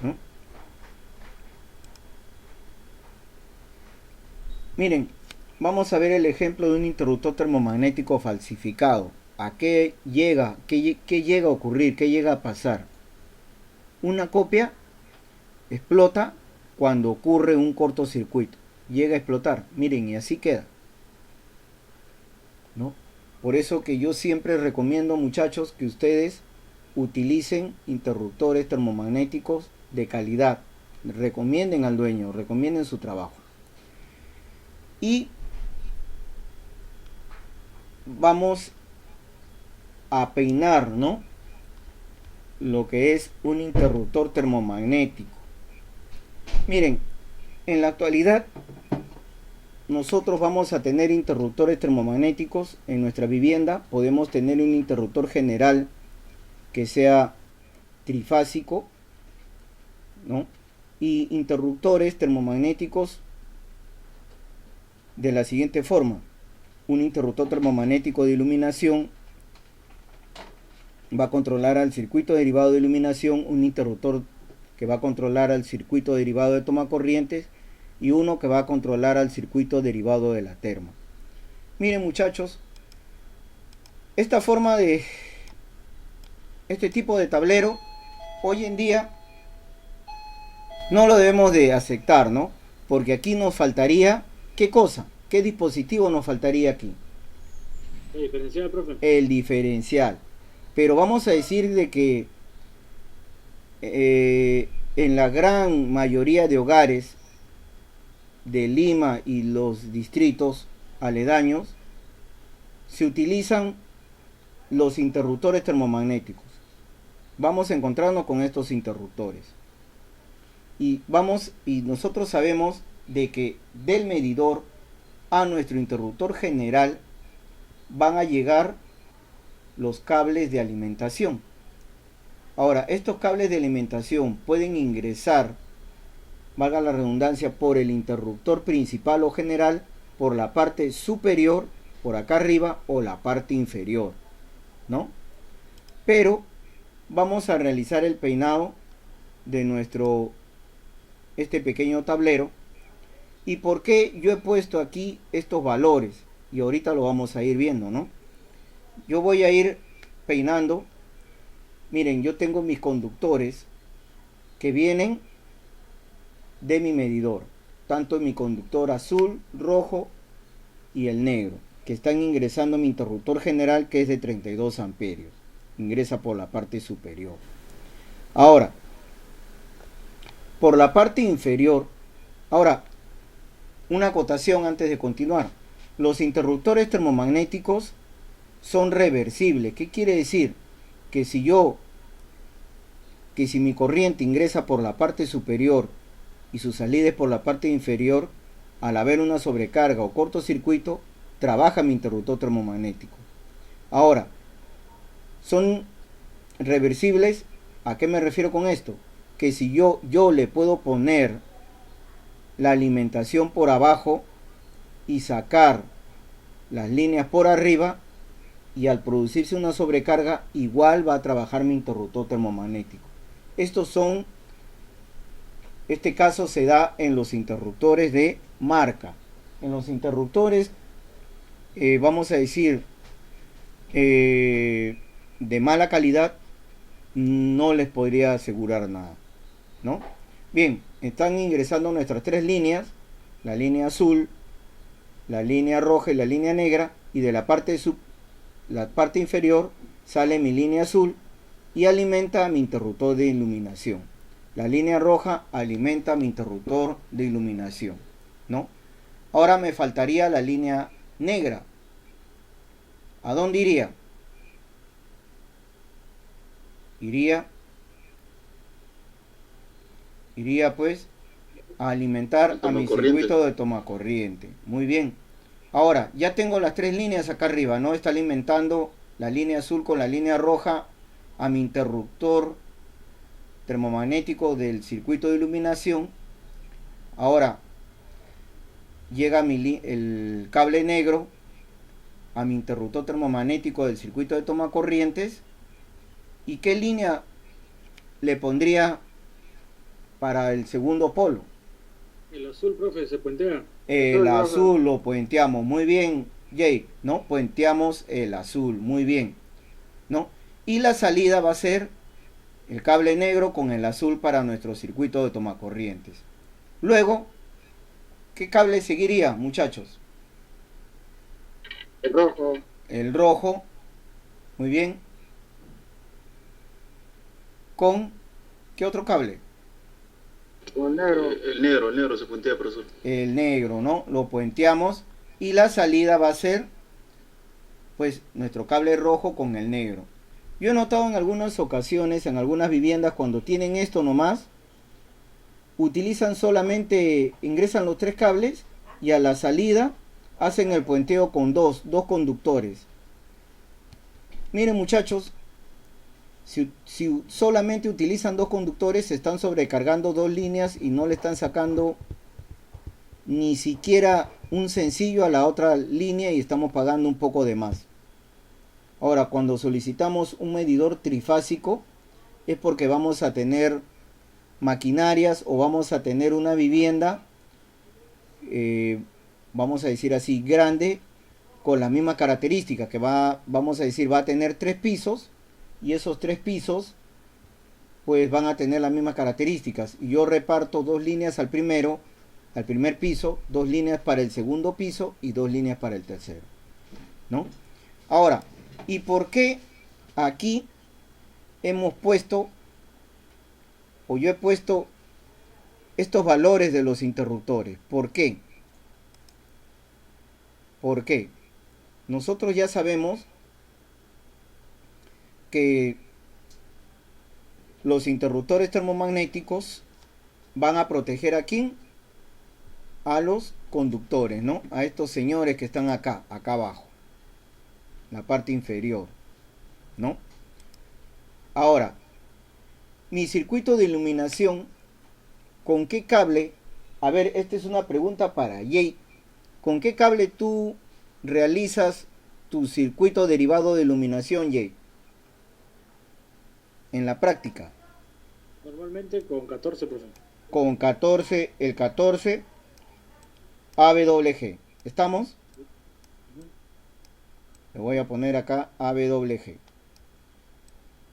¿no? Miren, vamos a ver el ejemplo de un interruptor termomagnético falsificado. ¿A qué llega? ¿Qué llega a ocurrir? ¿Qué llega a pasar? Una copia explota cuando ocurre un cortocircuito. Llega a explotar. Miren, y así queda, ¿no? Por eso que yo siempre recomiendo, muchachos, que ustedes utilicen interruptores termomagnéticos de calidad. Recomienden al dueño, recomienden su trabajo. Y vamos a peinar, ¿no?, lo que es un interruptor termomagnético. Miren, en la actualidad nosotros vamos a tener interruptores termomagnéticos en nuestra vivienda. Podemos tener un interruptor general que sea trifásico, ¿no?, y interruptores termomagnéticos de la siguiente forma: un interruptor termomagnético de iluminación va a controlar al circuito derivado de iluminación, un interruptor que va a controlar al circuito derivado de tomacorrientes y uno que va a controlar al circuito derivado de la termo. Miren, muchachos, este tipo de tablero hoy en día no lo debemos de aceptar, ¿no? Porque aquí nos faltaría, ¿qué cosa? ¿Qué dispositivo nos faltaría aquí? El diferencial, profe. El diferencial. Pero vamos a decir de que en la gran mayoría de hogares de Lima y los distritos aledaños se utilizan los interruptores termomagnéticos. Vamos a encontrarnos con estos interruptores. Y nosotros sabemos de que del medidor a nuestro interruptor general van a llegar los cables de alimentación. Ahora, estos cables de alimentación pueden ingresar, valga la redundancia, por el interruptor principal o general, por la parte superior, por acá arriba, o la parte inferior, ¿no? Pero vamos a realizar el peinado de este pequeño tablero. ¿Y por qué yo he puesto aquí estos valores? Y ahorita lo vamos a ir viendo, ¿no? Yo voy a ir peinando. Miren, yo tengo mis conductores que vienen de mi medidor, tanto mi conductor azul, rojo y el negro, que están ingresando a mi interruptor general, que es de 32 amperios. Ingresa por la parte superior. Ahora, por la parte inferior, una acotación antes de continuar. Los interruptores termomagnéticos son reversibles. ¿Qué quiere decir? Que si mi corriente ingresa por la parte superior y su salida es por la parte inferior, al haber una sobrecarga o cortocircuito, trabaja mi interruptor termomagnético. Ahora, son reversibles. ¿A qué me refiero con esto? Que si yo le puedo poner la alimentación por abajo y sacar las líneas por arriba, y al producirse una sobrecarga igual va a trabajar mi interruptor termomagnético. Este caso se da en los interruptores de marca. En los interruptores vamos a decir de mala calidad, no les podría asegurar nada, ¿no? Bien, están ingresando nuestras tres líneas, la línea azul, la línea roja y la línea negra, y de la parte inferior sale mi línea azul y alimenta a mi interruptor de iluminación. La línea roja alimenta a mi interruptor de iluminación, ¿no? Ahora me faltaría la línea negra. ¿A dónde iría? Iría pues a alimentar a mi circuito de tomacorriente. Muy bien. Ahora, ya tengo las tres líneas acá arriba, ¿no? Está alimentando la línea azul con la línea roja a mi interruptor termomagnético del circuito de iluminación. Ahora, llega el cable negro a mi interruptor termomagnético del circuito de tomacorrientes. ¿Y qué línea le pondría para el segundo polo? El azul, profe, se puentea. El azul lo puenteamos, muy bien, Jay, ¿no? Puenteamos el azul, muy bien, ¿no? Y la salida va a ser el cable negro con el azul para nuestro circuito de tomacorrientes. Luego, ¿qué cable seguiría, muchachos? El rojo. El rojo, muy bien. ¿Con qué otro cable? Con el negro. El negro se puentea, profesor. El negro, ¿no? Lo puenteamos y la salida va a ser pues nuestro cable rojo con el negro. Yo he notado en algunas ocasiones, en algunas viviendas, cuando tienen esto nomás, utilizan solamente, ingresan los tres cables y a la salida hacen el puenteo con dos conductores. Miren, muchachos, si solamente utilizan dos conductores, se están sobrecargando dos líneas y no le están sacando ni siquiera un sencillo a la otra línea y estamos pagando un poco de más. Ahora, cuando solicitamos un medidor trifásico es porque vamos a tener maquinarias o vamos a tener una vivienda, vamos a decir así, grande, con las mismas características, que vamos a decir, va a tener 3 pisos, y esos 3 pisos pues van a tener las mismas características, y yo reparto 2 líneas al primer piso, 2 líneas para el segundo piso y 2 líneas para el tercero, ¿no? Ahora, ¿y por qué aquí hemos puesto, o yo he puesto estos valores de los interruptores? ¿Por qué? ¿Por qué? Nosotros ya sabemos que los interruptores termomagnéticos van a proteger a ¿quién? A los conductores, ¿no? A estos señores que están acá abajo, la parte inferior, ¿no? Ahora, mi circuito de iluminación, ¿con qué cable? A ver, esta es una pregunta para Jay. ¿Con qué cable tú realizas tu circuito derivado de iluminación, Jay? En la práctica. Normalmente con 14%. Con 14, el 14 ABWG. ¿Estamos? Le voy a poner acá ABWG.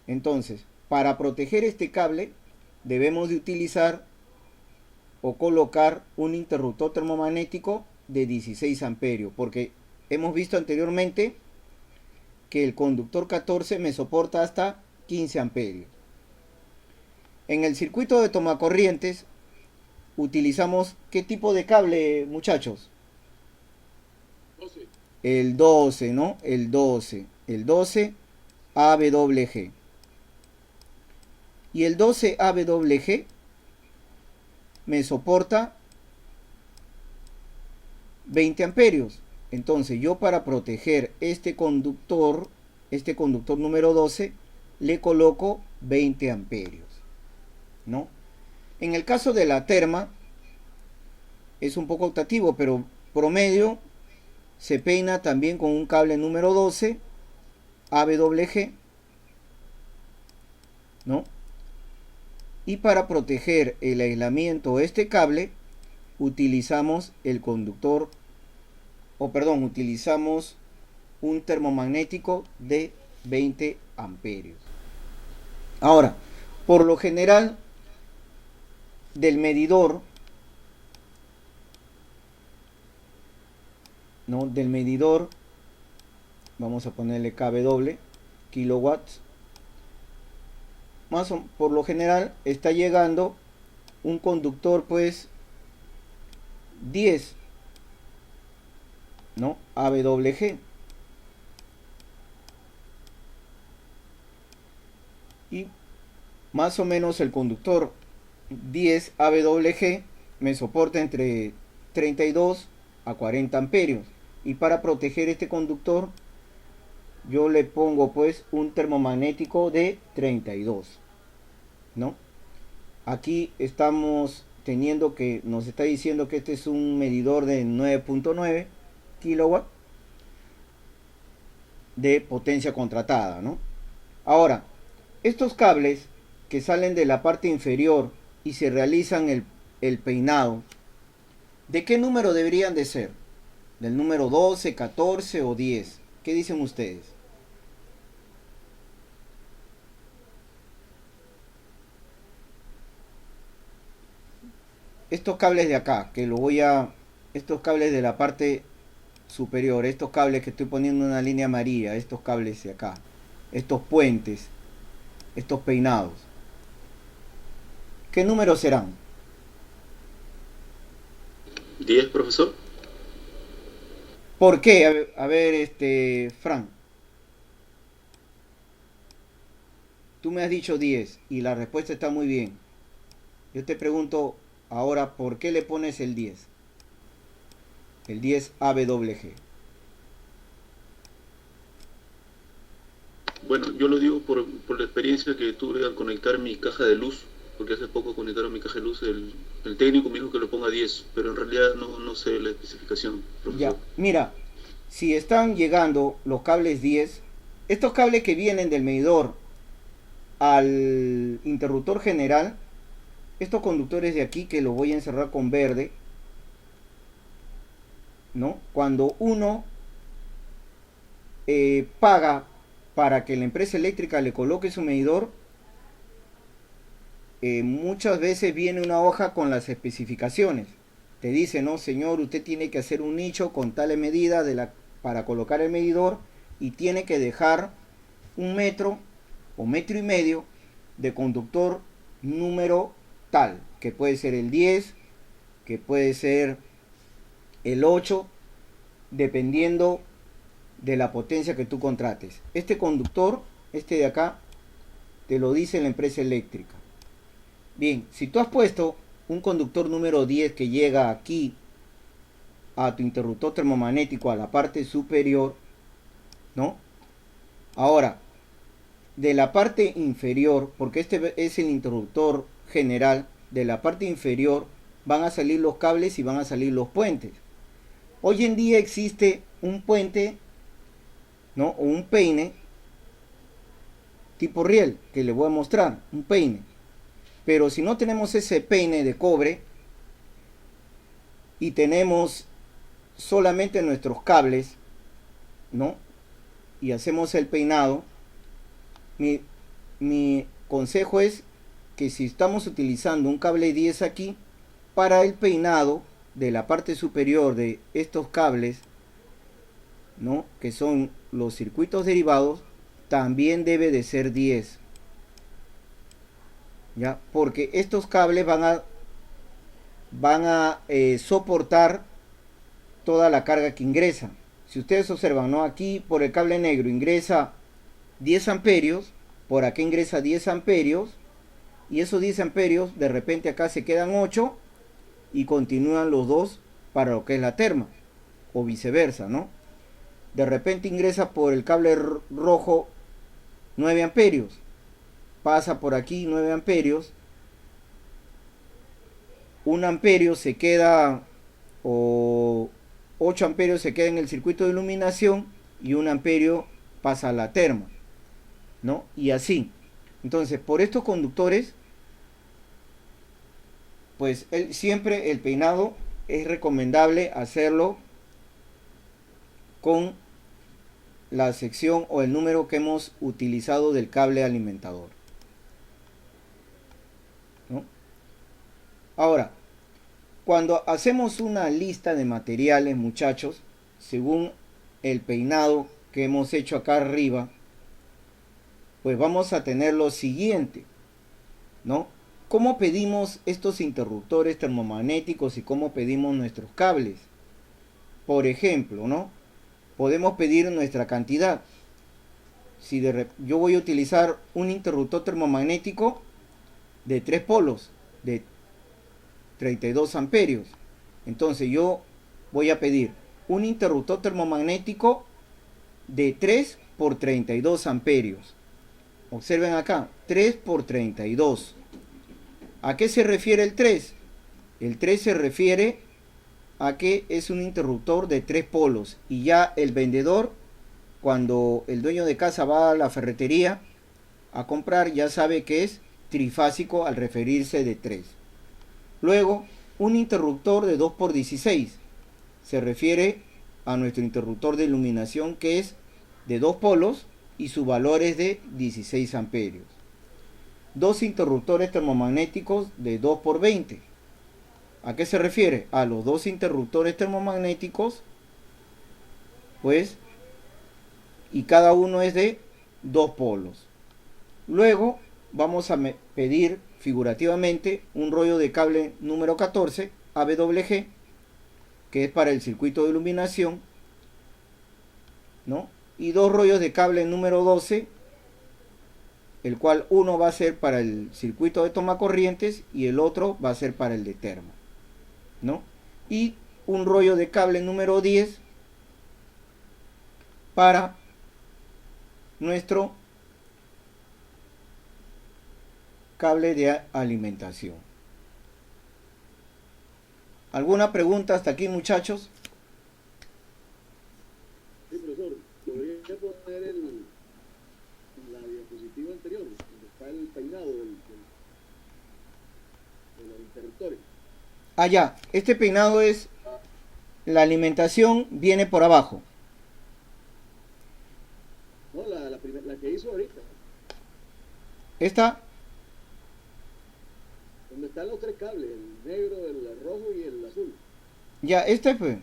Entonces, para proteger este cable, debemos de utilizar o colocar un interruptor termomagnético de 16 amperios, porque hemos visto anteriormente que el conductor 14 me soporta hasta 15 amperios. En el circuito de tomacorrientes, utilizamos ¿qué tipo de cable, muchachos? 12. El 12, ¿no? El 12 AWG. Y el 12 AWG me soporta 20 amperios. Entonces yo, para proteger este conductor número 12, le coloco 20 amperios, ¿no? En el caso de la terma es un poco optativo, pero promedio se peina también con un cable número 12 AWG, ¿no? Y para proteger el aislamiento de este cable utilizamos el conductor, utilizamos un termomagnético de 20 amperios. Ahora, por lo general, del medidor, ¿no? Del medidor, vamos a ponerle kW, kilowatts, por lo general está llegando un conductor, pues, 10, ¿no? AWG. Y más o menos el conductor 10 AWG me soporta entre 32 a 40 amperios. Y para proteger este conductor, yo le pongo pues un termomagnético de 32, ¿no? Aquí estamos teniendo que nos está diciendo que este es un medidor de 9.9 kilowatt de potencia contratada, ¿no? Ahora, estos cables que salen de la parte inferior y se realizan el peinado, ¿de qué número deberían de ser? ¿Del número 12, 14 o 10? ¿Qué dicen ustedes? Estos cables de acá, estos cables de la parte superior, estos cables que estoy poniendo en una línea amarilla, estos cables de acá, estos puentes, estos peinados, ¿qué números serán? 10, profesor. ¿Por qué? A ver, Fran. Tú me has dicho 10 y la respuesta está muy bien. Yo te pregunto ahora, ¿por qué le pones el 10? El 10 AWG. Bueno, yo lo digo por la experiencia que tuve al conectar mi caja de luz, porque hace poco conectaron mi caja de luz, el técnico me dijo que lo ponga 10, pero en realidad no sé la especificación, profesor. Ya, mira, si están llegando los cables 10, estos cables que vienen del medidor al interruptor general, estos conductores de aquí, que los voy a encerrar con verde, ¿no? Cuando uno paga para que la empresa eléctrica le coloque su medidor, muchas veces viene una hoja con las especificaciones. Te dice, no señor, usted tiene que hacer un nicho con tal medida para colocar el medidor, y tiene que dejar 1 metro o 1,5 metros de conductor número tal, que puede ser el 10, que puede ser el 8, dependiendo de la potencia que tú contrates. Este conductor, este de acá, te lo dice la empresa eléctrica. Bien, si tú has puesto un conductor número 10 que llega aquí a tu interruptor termomagnético, a la parte superior, ¿no? Ahora, de la parte inferior, porque este es el interruptor general, de la parte inferior van a salir los cables y van a salir los puentes. Hoy en día existe un puente, ¿no? O un peine tipo riel, que le voy a mostrar, un peine. Pero si no tenemos ese peine de cobre y tenemos solamente nuestros cables, ¿no? Y hacemos el peinado, mi consejo es que si estamos utilizando un cable 10 aquí, para el peinado de la parte superior de estos cables, ¿no? Que son los circuitos derivados, también debe de ser 10. ¿Ya? Porque estos cables van a van a soportar toda la carga que ingresa. Si ustedes observan, ¿no? Aquí por el cable negro ingresa 10 amperios, por acá ingresa 10 amperios, y esos 10 amperios de repente acá se quedan 8 y continúan los dos para lo que es la terma, o viceversa, ¿no? De repente ingresa por el cable rojo 9 amperios, pasa por aquí 9 amperios, 1 amperio se queda, o 8 amperios se queda en el circuito de iluminación, y 1 amperio pasa a la terma, ¿no? Y así. Entonces, por estos conductores, pues siempre el peinado es recomendable hacerlo con la sección o el número que hemos utilizado del cable alimentador, ¿no? Ahora, cuando hacemos una lista de materiales, muchachos, según el peinado que hemos hecho acá arriba, pues vamos a tener lo siguiente, ¿no? ¿Cómo pedimos estos interruptores termomagnéticos y cómo pedimos nuestros cables? Por ejemplo, ¿no? Podemos pedir nuestra cantidad. Si yo voy a utilizar un interruptor termomagnético de 3 polos, de 32 amperios. Entonces yo voy a pedir un interruptor termomagnético de 3 por 32 amperios. Observen acá, 3 por 32. ¿A qué se refiere el 3? El 3 se refiere a que es un interruptor de 3 polos. Y ya el vendedor, cuando el dueño de casa va a la ferretería a comprar, ya sabe que es trifásico al referirse de 3. Luego, un interruptor de 2 por 16 se refiere a nuestro interruptor de iluminación, que es de 2 polos y su valor es de 16 amperios. Dos interruptores termomagnéticos de 2 por 20. ¿A qué se refiere? A los dos interruptores termomagnéticos, pues, y cada uno es de 2 polos. Luego vamos a pedir figurativamente un rollo de cable número 14 AWG, que es para el circuito de iluminación, ¿no? Y dos rollos de cable número 12, el cual uno va a ser para el circuito de toma corrientes y el otro va a ser para el de termo, ¿no? Y un rollo de cable número 10 para nuestro cable de alimentación. ¿Alguna pregunta hasta aquí, muchachos? Sí, profesor, podría poner la diapositiva anterior, donde está el peinado de los interruptores. Ah, ya, este peinado es, la alimentación viene por abajo. No, la que hizo ahorita. Esta, Donde están los tres cables, el negro, el rojo y el azul. ya, este pues,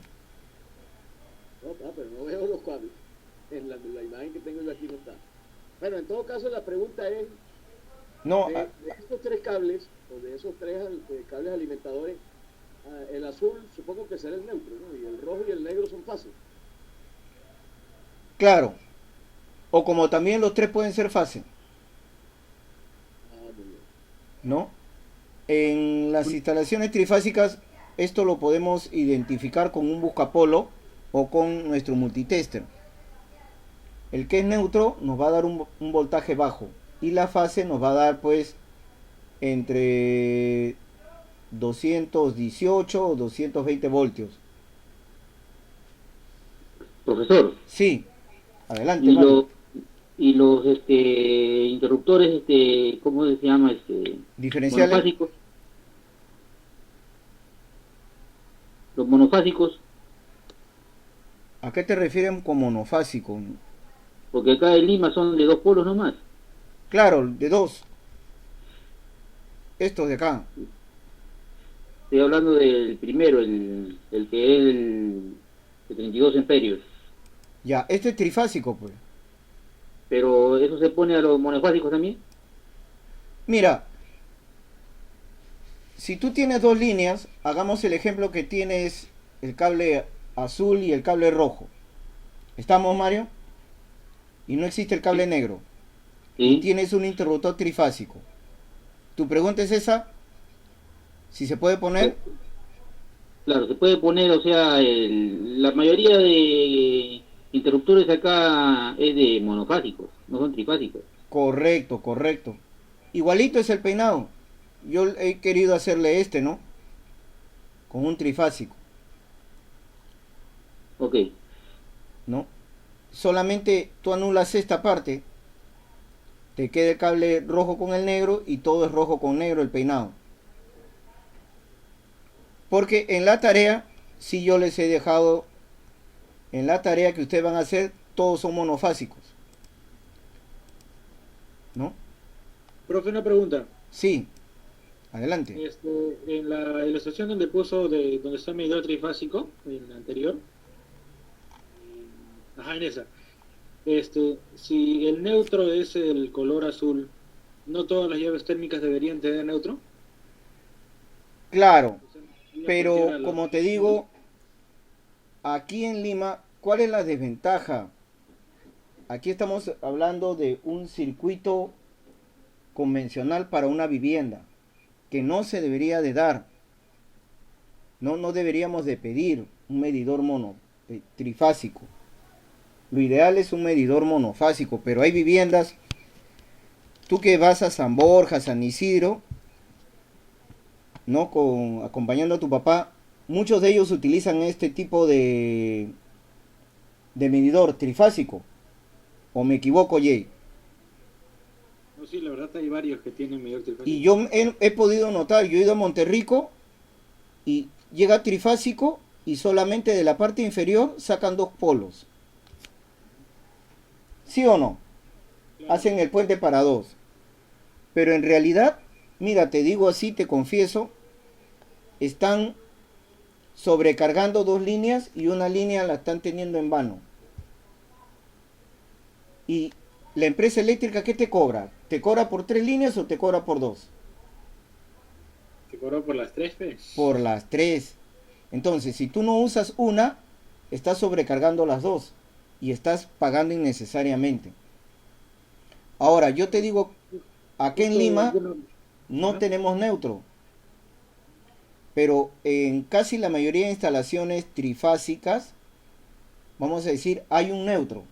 No, pero no veo los cables. En la imagen que tengo yo aquí no está. Bueno, en todo caso la pregunta es, no, de estos tres cables, o de esos tres cables alimentadores, el azul supongo que será el neutro, ¿no? Y el rojo y el negro son fase. claro, o como también los tres pueden ser fase, Muy bien. ¿no? En las instalaciones trifásicas esto lo podemos identificar con un buscapolo o con nuestro multitester. El que es neutro nos va a dar un voltaje bajo y la fase nos va a dar pues entre 218 o 220 voltios. Profesor, Sí, adelante. y, Mario. y los interruptores, ¿cómo se llama? Diferenciales. Monofásicos. Los monofásicos, ¿A qué te refieren con monofásico? porque acá en Lima son de 2 polos nomás. Claro, de dos. Estos de acá. Estoy hablando del primero, el que es el de 32 amperios. Ya, este es trifásico, pues. Pero eso se pone a los monofásicos también. Mira, si tú tienes dos líneas, hagamos el ejemplo que tienes el cable azul y el cable rojo. ¿Estamos, Mario? Y no existe el cable negro. Y Sí, tienes un interruptor trifásico. Tu pregunta es esa, si se puede poner. claro, se puede poner, o sea, la mayoría de interruptores acá es de monofásicos, no son trifásicos. Correcto, correcto. Igualito es el peinado. Yo he querido hacerle este, ¿no? Con un trifásico, Ok, ¿no? Solamente tú anulas esta parte, te queda el cable rojo con el negro y todo es rojo con negro el peinado. Porque en la tarea, si yo les he dejado, en la tarea que ustedes van a hacer, todos son monofásicos, ¿no? Profe, una pregunta. Sí, adelante. En la ilustración donde puso donde está el medidor trifásico, en la anterior, ajá, en esa. Si el neutro es el color azul, ¿no todas las llaves térmicas deberían tener neutro? Claro, O sea, ¿debería pero plantear a los como te digo, aquí en Lima, ¿cuál es la desventaja? Aquí estamos hablando de un circuito convencional para una vivienda, que no se debería de dar. No deberíamos de pedir un medidor trifásico. Lo ideal es un medidor monofásico, pero hay viviendas, tú que vas a San Borja, San Isidro, ¿no? Acompañando a tu papá, muchos de ellos utilizan este tipo de medidor trifásico. ¿O me equivoco, Jay? No, sí, la verdad hay varios que tienen medidor Y trifásico. yo he podido notar, yo he ido a Monterrico y llega trifásico y solamente de la parte inferior sacan dos polos. ¿Sí o no? Claro. Hacen el puente para dos. Pero en realidad, mira, te digo así, te confieso, están sobrecargando dos líneas y una línea la están teniendo en vano. Y la empresa eléctrica, ¿qué te cobra? ¿Te cobra por tres líneas o te cobra por dos? ¿Te cobró por las tres, P? Por las tres. Entonces, si tú no usas una, estás sobrecargando las dos y estás pagando innecesariamente. Ahora, yo te digo, aquí en Lima no Ajá. tenemos neutro, pero en casi la mayoría de instalaciones trifásicas, vamos a decir, hay un neutro.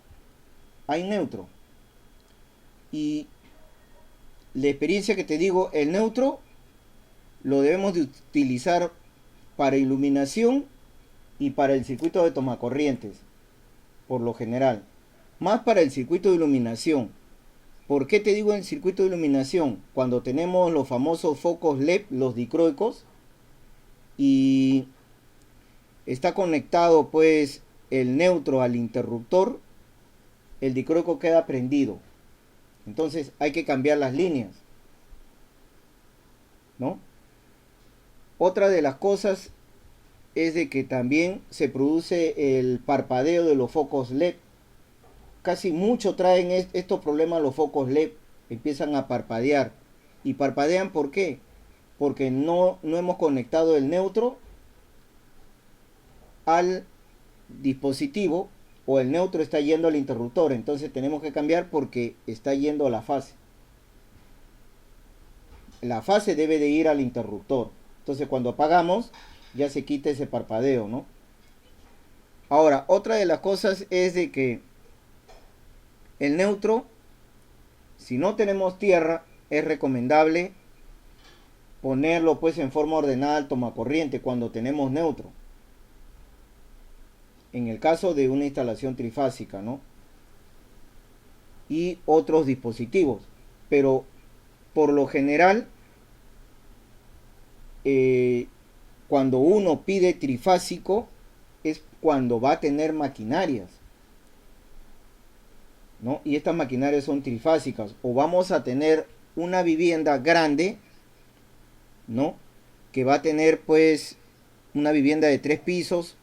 Hay neutro. Y la experiencia que te digo, el neutro lo debemos de utilizar para iluminación y para el circuito de tomacorrientes, por lo general. Más para el circuito de iluminación. ¿Por qué te digo el circuito de iluminación? Cuando tenemos los famosos focos LED, los dicroicos, y está conectado pues el neutro al interruptor, el dicroico queda prendido. Entonces hay que cambiar las líneas, ¿no? Otra de las cosas es de que también se produce el parpadeo de los focos LED. Casi mucho traen estos problemas los focos LED. Empiezan a parpadear. ¿Y parpadean por qué? Porque no hemos conectado el neutro al dispositivo, o el neutro está yendo al interruptor. Entonces tenemos que cambiar porque está yendo a la fase. La fase debe de ir al interruptor. Entonces cuando apagamos ya se quita ese parpadeo, ¿no? Ahora, otra de las cosas es de que el neutro, si no tenemos tierra, es recomendable ponerlo pues en forma ordenada al tomacorriente cuando tenemos neutro. En el caso de una instalación trifásica, ¿no? Y otros dispositivos. Pero por lo general, cuando uno pide trifásico, es cuando va a tener maquinarias, ¿no? Y estas maquinarias son trifásicas. O vamos a tener una vivienda grande, ¿no? Que va a tener pues una vivienda de 3 pisos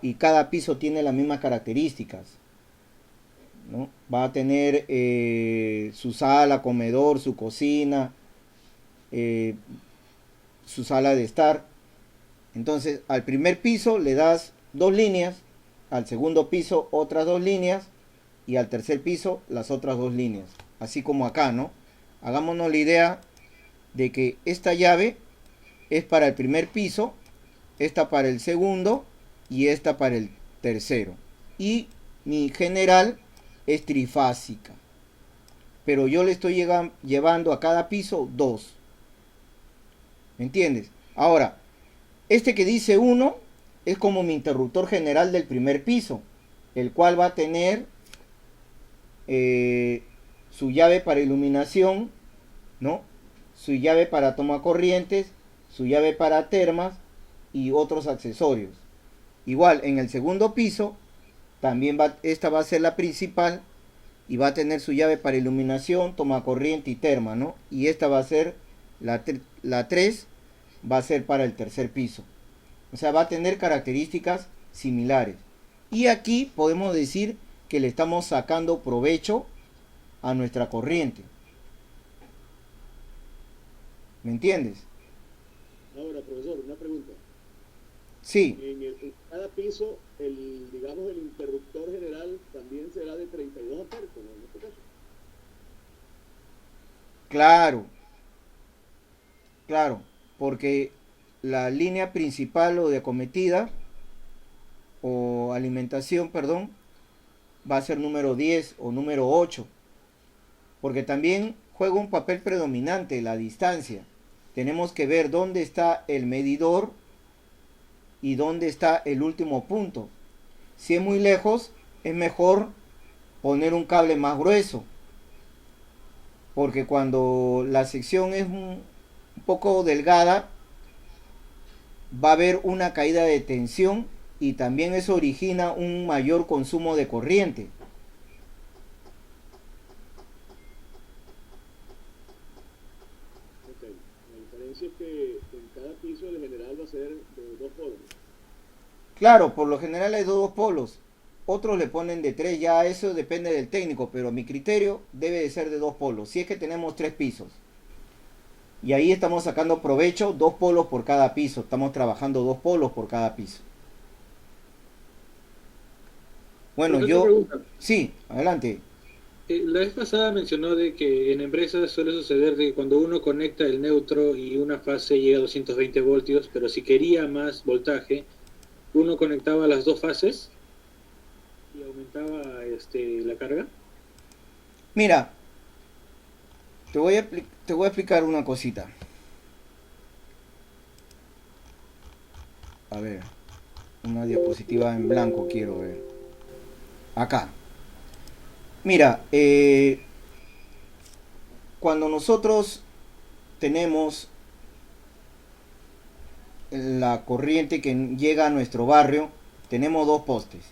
y cada piso tiene las mismas características, ¿no? Va a tener su sala, comedor, su cocina, su sala de estar. Entonces al primer piso le das 2 líneas, al segundo piso otras 2 líneas y al tercer piso las otras 2 líneas. Así como acá, ¿no? Hagámonos la idea de que esta llave es para el primer piso, esta para el segundo y esta para el tercero. Y mi general es trifásica, pero yo le estoy llevando a cada piso 2. ¿Me entiendes? Ahora, este que dice 1 es como mi interruptor general del primer piso, el cual va a tener su llave para iluminación, ¿no? Su llave para toma corrientes, su llave para termas y otros accesorios. Igual en el segundo piso también esta va a ser la principal y va a tener su llave para iluminación, toma corriente y terma, ¿no? Y esta va a ser la 3, va a ser para el tercer piso. O sea, va a tener características similares. Y aquí podemos decir que le estamos sacando provecho a nuestra corriente. ¿Me entiendes? Ahora, profesor, una pregunta. Sí. En cada piso, digamos, el interruptor general también será de 32 amperes, ¿no? En este caso. Claro. Claro, porque la línea principal o de acometida o alimentación, perdón, va a ser número 10 o número 8. Porque también juega un papel predominante la distancia. Tenemos que ver dónde está el medidor y dónde está el último punto. Si es muy lejos, es mejor poner un cable más grueso, porque cuando la sección es un poco delgada, va a haber una caída de tensión y también eso origina un mayor consumo de corriente. Es que en cada piso el general va a ser de 2 polos. Claro, por lo general hay 2 polos. Otros le ponen de 3, ya eso depende del técnico, pero a mi criterio debe de ser de 2 polos. Si es que tenemos 3 pisos. Y ahí estamos sacando provecho, 2 polos por cada piso. Estamos trabajando 2 polos por cada piso. Bueno, yo... Sí, adelante. La vez pasada mencionó de que en empresas suele suceder de que cuando uno conecta el neutro y una fase llega a 220 voltios, pero si quería más voltaje, uno conectaba las 2 fases y aumentaba la carga. Mira, te voy a explicar una cosita. A ver, una diapositiva en blanco quiero ver. Acá. Mira, cuando nosotros tenemos la corriente que llega a nuestro barrio, tenemos 2 postes.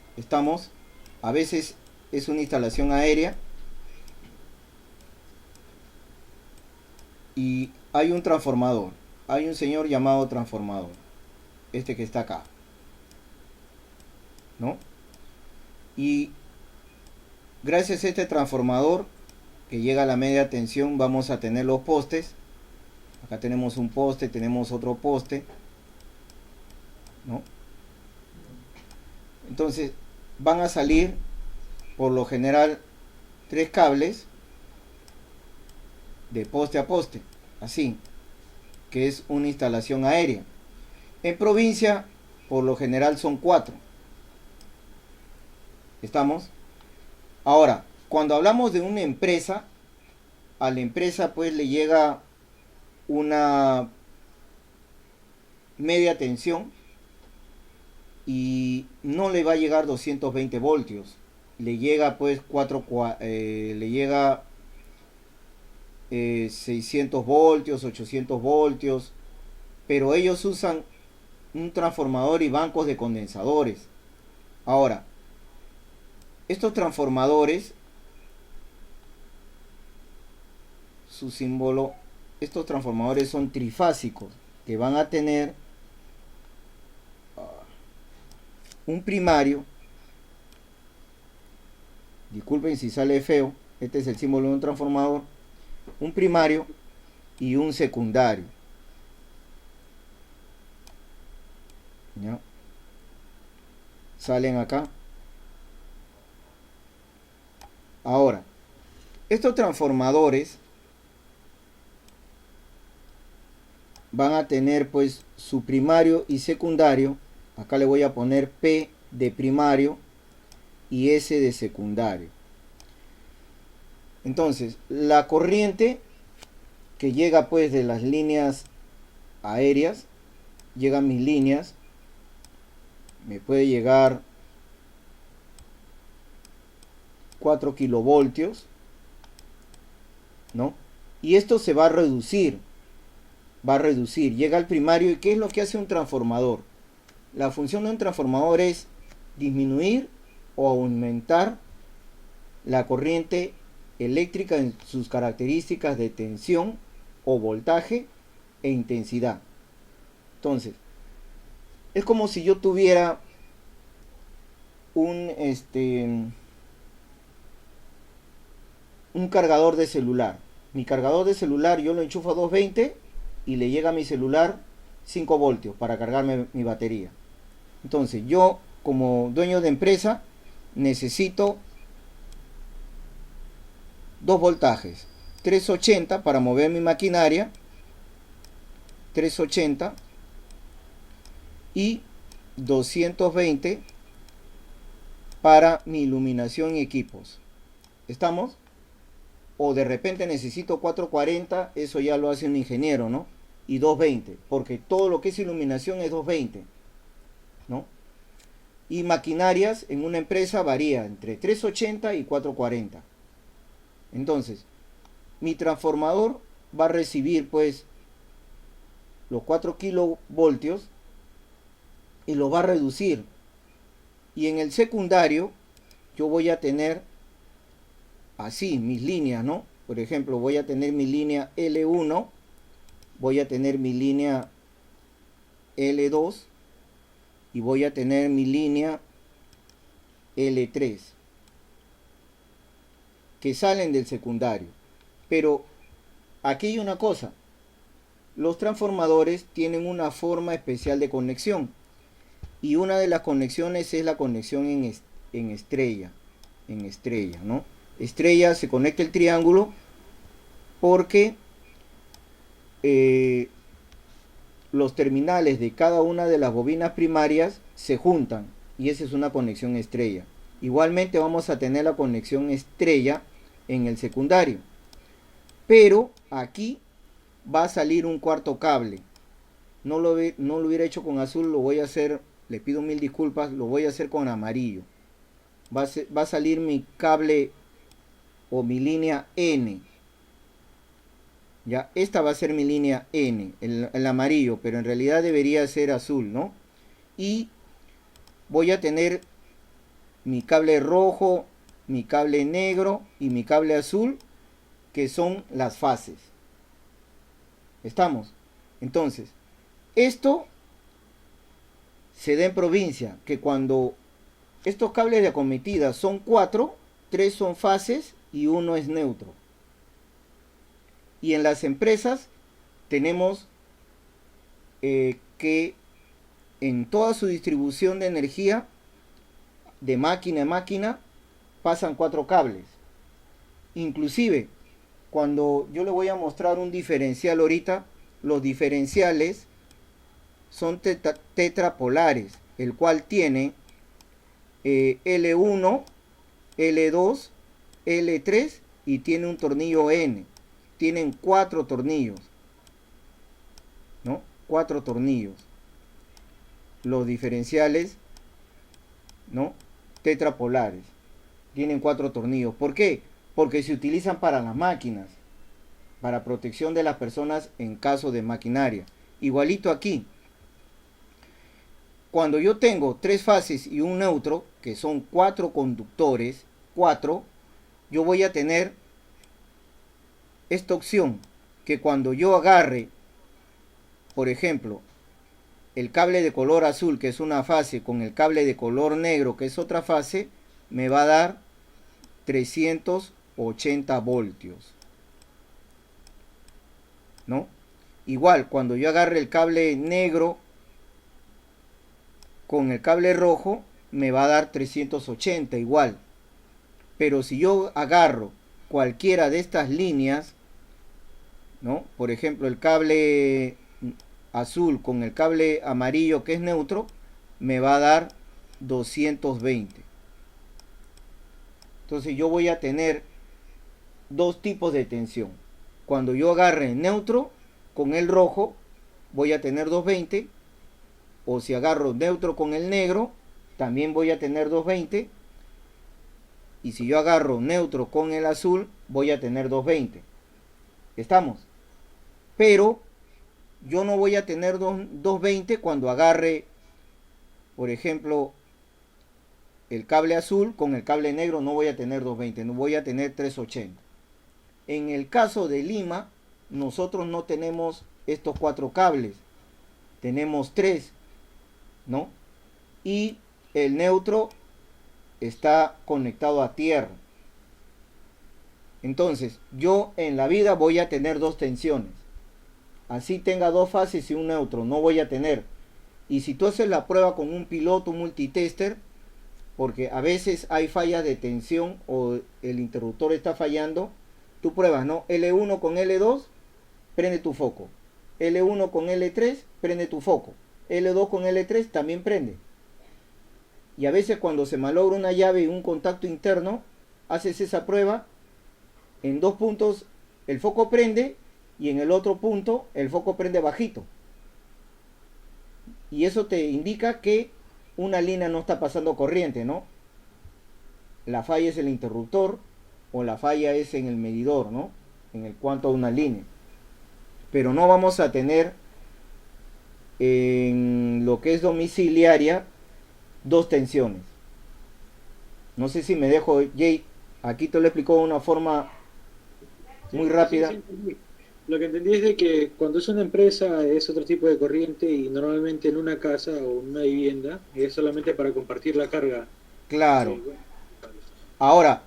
A veces es una instalación aérea y hay un transformador. Hay un señor llamado transformador. Este que está acá, ¿no? Y gracias a este transformador que llega a la media tensión vamos a tener los postes. Acá tenemos un poste, tenemos otro poste, ¿no? Entonces van a salir por lo general 3 cables de poste a poste, así, que es una instalación aérea. En provincia por lo general son 4. ¿Estamos? Ahora, cuando hablamos de una empresa, a la empresa pues le llega una media tensión y no le va a llegar 220 voltios. Le llega pues 600 voltios, 800 voltios, pero ellos usan un transformador y bancos de condensadores. Ahora, estos transformadores, su símbolo, estos transformadores son trifásicos, que van a tener un primario. Disculpen si sale feo, este es el símbolo de un transformador. Un primario y un secundario. ¿Ya? Salen acá. Ahora, estos transformadores van a tener pues su primario y secundario. Acá le voy a poner P de primario y S de secundario. Entonces, la corriente que llega pues de las líneas aéreas, llegan mis líneas, me puede llegar 4 kilovoltios, ¿no? Y esto se va a reducir, llega al primario. ¿Y qué es lo que hace un transformador? La función de un transformador es disminuir o aumentar la corriente eléctrica en sus características de tensión o voltaje e intensidad. Entonces, es como si yo tuviera un cargador de celular. Mi cargador de celular yo lo enchufo a 220 y le llega a mi celular 5 voltios para cargarme mi batería. Entonces, yo como dueño de empresa necesito 2 voltajes, 380 para mover mi maquinaria, 380, y 220 para mi iluminación y equipos. ¿Estamos? O de repente necesito 440, eso ya lo hace un ingeniero, ¿no? Y 220, porque todo lo que es iluminación es 220, ¿no? Y maquinarias en una empresa varía entre 380 y 440. Entonces, mi transformador va a recibir pues los 4 kilovoltios y lo va a reducir. Y en el secundario yo voy a tener así mis líneas, ¿no? Por ejemplo, voy a tener mi línea L1, voy a tener mi línea L2 y voy a tener mi línea L3, que salen del secundario. Pero aquí hay una cosa: los transformadores tienen una forma especial de conexión, y una de las conexiones es la conexión en estrella, ¿no? Estrella, se conecta el triángulo porque los terminales de cada una de las bobinas primarias se juntan, y esa es una conexión estrella. Igualmente vamos a tener la conexión estrella en el secundario, pero aquí va a salir un cuarto cable. No lo hubiera hecho con azul, lo voy a hacer, le pido mil disculpas, lo voy a hacer con amarillo. Va a salir mi cable o mi línea N. Ya, esta va a ser mi línea N, el amarillo, pero en realidad debería ser azul, ¿no? Y voy a tener mi cable rojo, mi cable negro y mi cable azul, que son las fases. ¿Estamos? Entonces, esto se da en provincia, que cuando estos cables de acometida son 4, 3 son fases y 1 es neutro. Y en las empresas tenemos que en toda su distribución de energía, de máquina a máquina, pasan 4 cables. Inclusive, cuando yo le voy a mostrar un diferencial ahorita, los diferenciales son tetrapolares, el cual tiene L1, L2, L3 y tiene un tornillo N. Tienen 4 tornillos, ¿no? 4 tornillos. Los diferenciales, ¿no? Tetrapolares. Tienen 4 tornillos. ¿Por qué? Porque se utilizan para las máquinas, para protección de las personas en caso de maquinaria. Igualito aquí. Cuando yo tengo 3 fases y un neutro, que son 4 conductores, 4, yo voy a tener esta opción, que cuando yo agarre, por ejemplo, el cable de color azul, que es una fase, con el cable de color negro, que es otra fase, me va a dar 380 voltios, ¿no? Igual, cuando yo agarre el cable negro con el cable rojo me va a dar 380 igual. Pero si yo agarro cualquiera de estas líneas, ¿no? Por ejemplo, el cable azul con el cable amarillo que es neutro, me va a dar 220. Entonces yo voy a tener dos tipos de tensión. Cuando yo agarre neutro con el rojo, voy a tener 220. O si agarro neutro con el negro, también voy a tener 220. Y si yo agarro neutro con el azul, voy a tener 220. ¿Estamos? Pero yo no voy a tener 220 cuando agarre, por ejemplo, el cable azul con el cable negro. No voy a tener 220, no voy a tener 380. En el caso de Lima, nosotros no tenemos estos 4 cables, tenemos 3, ¿no? Y el neutro está conectado a tierra. Entonces, yo en la vida voy a tener 2 tensiones. Así tenga 2 fases y un neutro, no voy a tener. Y si tú haces la prueba con un piloto multitester, porque a veces hay fallas de tensión o el interruptor está fallando, tú pruebas, ¿no? L1 con L2, prende tu foco. L1 con L3, prende tu foco. L2 con L3 también prende. Y a veces cuando se malogra una llave y un contacto interno, haces esa prueba, en 2 puntos el foco prende y en el otro punto el foco prende bajito. Y eso te indica que una línea no está pasando corriente, ¿no? La falla es el interruptor o la falla es en el medidor, ¿no? En el cuanto a una línea. Pero no vamos a tener en lo que es domiciliaria 2 tensiones. No sé si me dejo, Jay, aquí te lo explicó de una forma muy rápida. Sí. Lo que entendí es de que cuando es una empresa es otro tipo de corriente y normalmente en una casa o en una vivienda es solamente para compartir la carga. Claro. Sí, bueno. Ahora,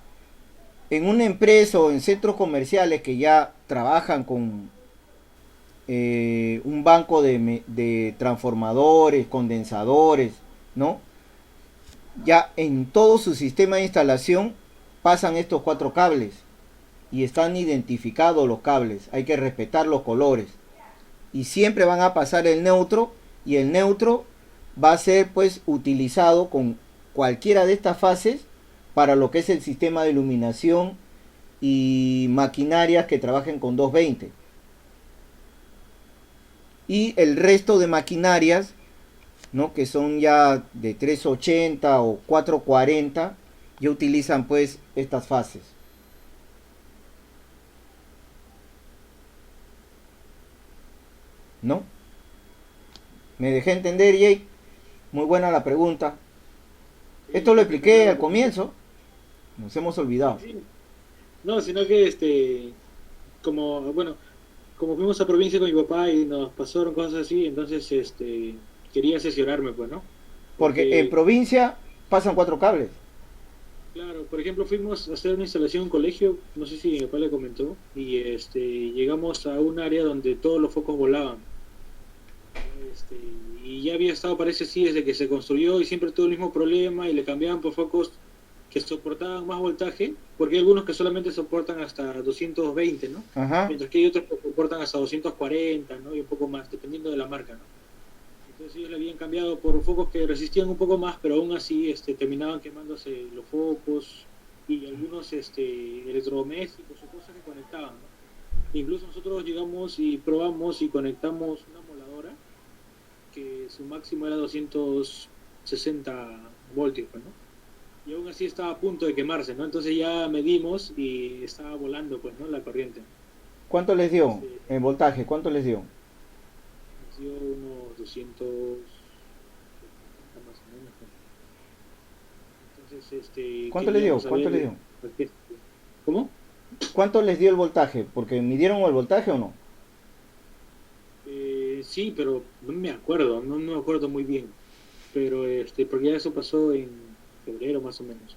en una empresa o en centros comerciales que ya trabajan con un banco de transformadores, condensadores, ¿no? Ya en todo su sistema de instalación pasan estos 4 cables y están identificados los cables, hay que respetar los colores y siempre van a pasar el neutro, y el neutro va a ser pues utilizado con cualquiera de estas fases para lo que es el sistema de iluminación y maquinarias que trabajen con 220. Y el resto de maquinarias, ¿no? Que son ya de 380 o 440, ya utilizan pues estas fases. ¿No? ¿Me dejé entender, Jay? Muy buena la pregunta. Esto lo expliqué al comienzo. Nos hemos olvidado. Sí. No, sino que como fuimos a provincia con mi papá y nos pasaron cosas así, entonces quería asesorarme, pues, ¿no? Porque en provincia pasan 4 cables. Claro, por ejemplo, fuimos a hacer una instalación en un colegio, no sé si mi papá le comentó, y llegamos a un área donde todos los focos volaban. Y ya había estado, parece así, desde que se construyó, y siempre tuvo el mismo problema, y le cambiaban por focos que soportaban más voltaje, porque hay algunos que solamente soportan hasta 220, ¿no? Ajá. Mientras que hay otros que soportan hasta 240, ¿no? Y un poco más, dependiendo de la marca, ¿no? Entonces ellos le habían cambiado por focos que resistían un poco más, pero aún así terminaban quemándose los focos y algunos electrodomésticos o cosas que conectaban, ¿no? Incluso nosotros llegamos y probamos y conectamos una moladora que su máximo era 260 voltios, ¿no? Y aún así estaba a punto de quemarse, ¿no? Entonces ya medimos y estaba volando, pues, ¿no? La corriente. ¿Cuánto les dio en voltaje? ¿Cuánto les dio? Nos dio unos 200 más o menos, ¿no? Entonces, ¿Cuánto les dio? ¿Cuánto les dio? ¿Cómo? ¿Cuánto les dio el voltaje? ¿Porque midieron el voltaje o no? Sí, pero no me acuerdo, no me acuerdo muy bien. Pero porque ya eso pasó en febrero más o menos.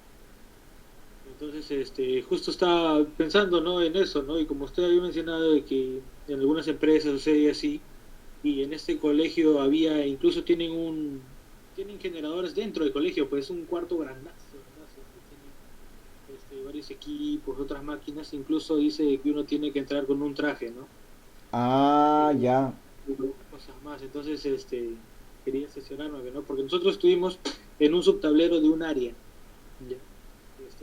Entonces, justo estaba pensando, ¿no? En eso, ¿no? Y como usted había mencionado de que en algunas empresas sucede así, y en este colegio incluso tienen tienen generadores dentro del colegio, pues es un cuarto grandazo, que tiene varios equipos, otras máquinas, incluso dice que uno tiene que entrar con un traje, ¿no? Ah, ya. Cosas más, entonces quería sesionarme, ¿no? Porque nosotros estuvimos en un subtablero de un área, ¿ya?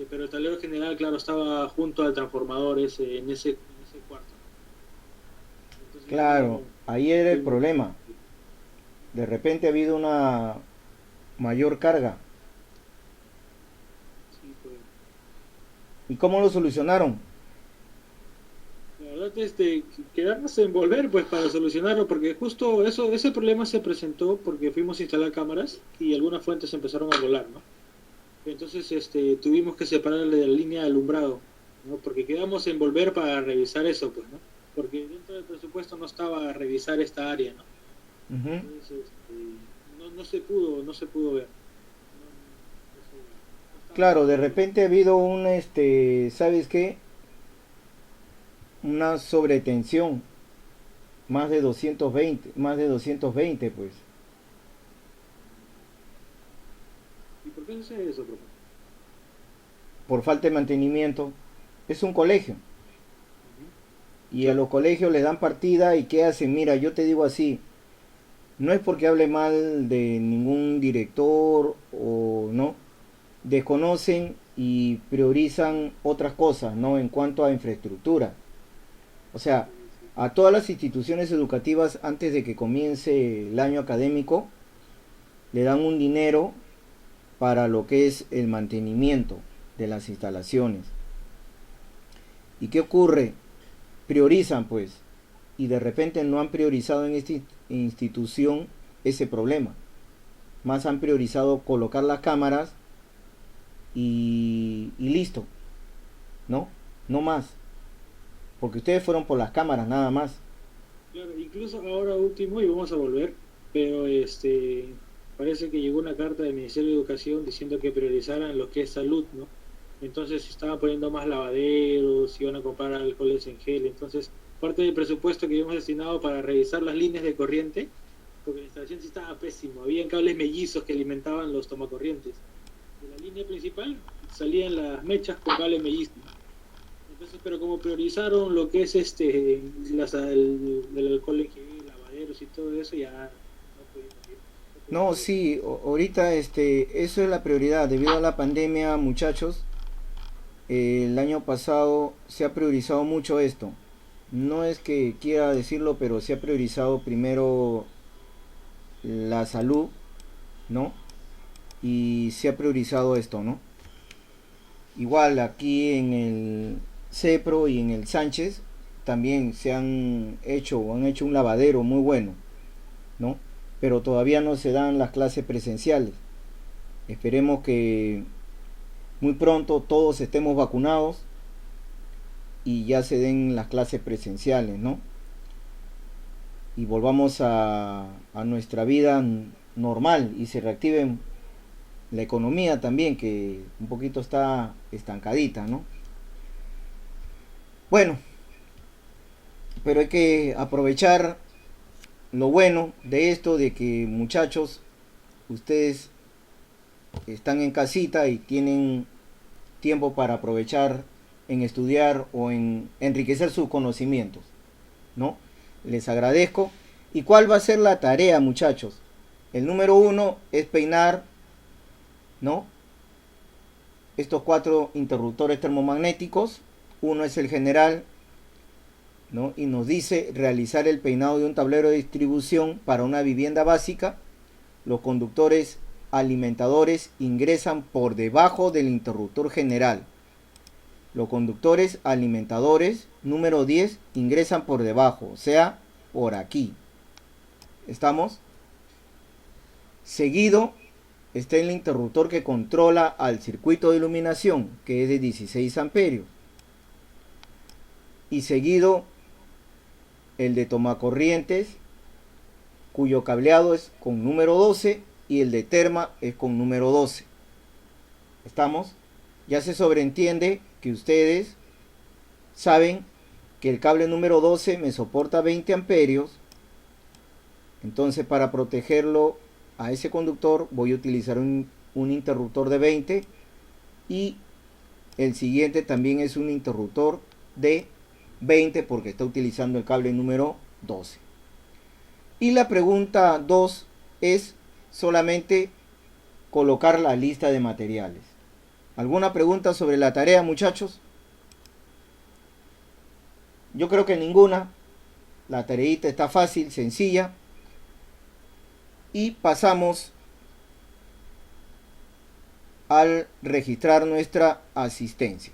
Pero el tablero general, claro, estaba junto al transformador en ese cuarto. Entonces, Claro, ahí era el problema. De repente ha habido una mayor carga. sí, pues, ¿Y cómo lo solucionaron? la verdad, quedarnos en volver, pues, para solucionarlo, porque justo ese problema se presentó porque fuimos a instalar cámaras y algunas fuentes empezaron a volar, ¿no? Entonces, tuvimos que separarle de la línea de alumbrado, ¿no? Porque quedamos en volver para revisar eso, pues, ¿no? Porque dentro del presupuesto no estaba revisar esta área, ¿no? Ujú. Entonces, no se pudo ver. Claro, de repente ha habido ¿sabes qué? Una sobretensión, más de 220, pues. ¿Y por qué sucede eso, profe? Por falta de mantenimiento. Es un colegio. Y a los colegios les dan partida y ¿qué hacen? Mira, yo te digo así, no es porque hable mal de ningún director o no, desconocen y priorizan otras cosas, ¿no? En cuanto a infraestructura. O sea, a todas las instituciones educativas antes de que comience el año académico le dan un dinero para lo que es el mantenimiento de las instalaciones. ¿Y qué ocurre? Priorizan, pues, y de repente no han priorizado en esta institución ese problema. Más han priorizado colocar las cámaras y listo, ¿no? No más. Porque ustedes fueron por las cámaras nada más. Claro, incluso ahora último, y vamos a volver, pero parece que llegó una carta del Ministerio de Educación diciendo que priorizaran lo que es salud, ¿no? Entonces se estaban poniendo más lavaderos, iban a comprar alcoholes en gel, entonces parte del presupuesto que habíamos destinado para revisar las líneas de corriente, porque la instalación sí estaba pésimo, habían cables mellizos que alimentaban los tomacorrientes. De la línea principal salían las mechas con cables mellizos. Entonces, pero como priorizaron lo que es el alcohol en gel, lavaderos y todo eso, ya no pudimos ir. No, sí, ahorita eso es la prioridad. Debido a la pandemia, muchachos, el año pasado se ha priorizado mucho esto. No es que quiera decirlo, pero se ha priorizado primero la salud, ¿no? Y se ha priorizado esto, ¿no? Igual aquí en el CEPRO y en el Sánchez también han hecho un lavadero muy bueno, ¿no? Pero todavía no se dan las clases presenciales. Esperemos que muy pronto todos estemos vacunados y ya se den las clases presenciales, ¿no? Y volvamos a nuestra vida normal y se reactive la economía también, que un poquito está estancadita, ¿no? Bueno, pero hay que aprovechar lo bueno de esto, de que muchachos, ustedes están en casita y tienen tiempo para aprovechar en estudiar o en enriquecer sus conocimientos, ¿no? Les agradezco. ¿Y cuál va a ser la tarea, muchachos? El número 1 es peinar, ¿no? Estos 4 interruptores termomagnéticos. Uno es el general, ¿no? Y nos dice realizar el peinado de un tablero de distribución para una vivienda básica. Los conductores alimentadores ingresan por debajo del interruptor general. Los conductores alimentadores número 10 ingresan por debajo, o sea, por aquí. ¿Estamos? Seguido está el interruptor que controla al circuito de iluminación, que es de 16 amperios. Y seguido el de tomacorrientes, cuyo cableado es con número 12, y el de terma es con número 12. ¿Estamos? Ya se sobreentiende que ustedes saben que el cable número 12 me soporta 20 amperios. Entonces, para protegerlo a ese conductor voy a utilizar un interruptor de 20 y el siguiente también es un interruptor de 20 porque está utilizando el cable número 12. Y la pregunta 2 es solamente colocar la lista de materiales. ¿Alguna pregunta sobre la tarea, muchachos? Yo creo que ninguna. La tareita está fácil, sencilla. Y pasamos al registrar nuestra asistencia.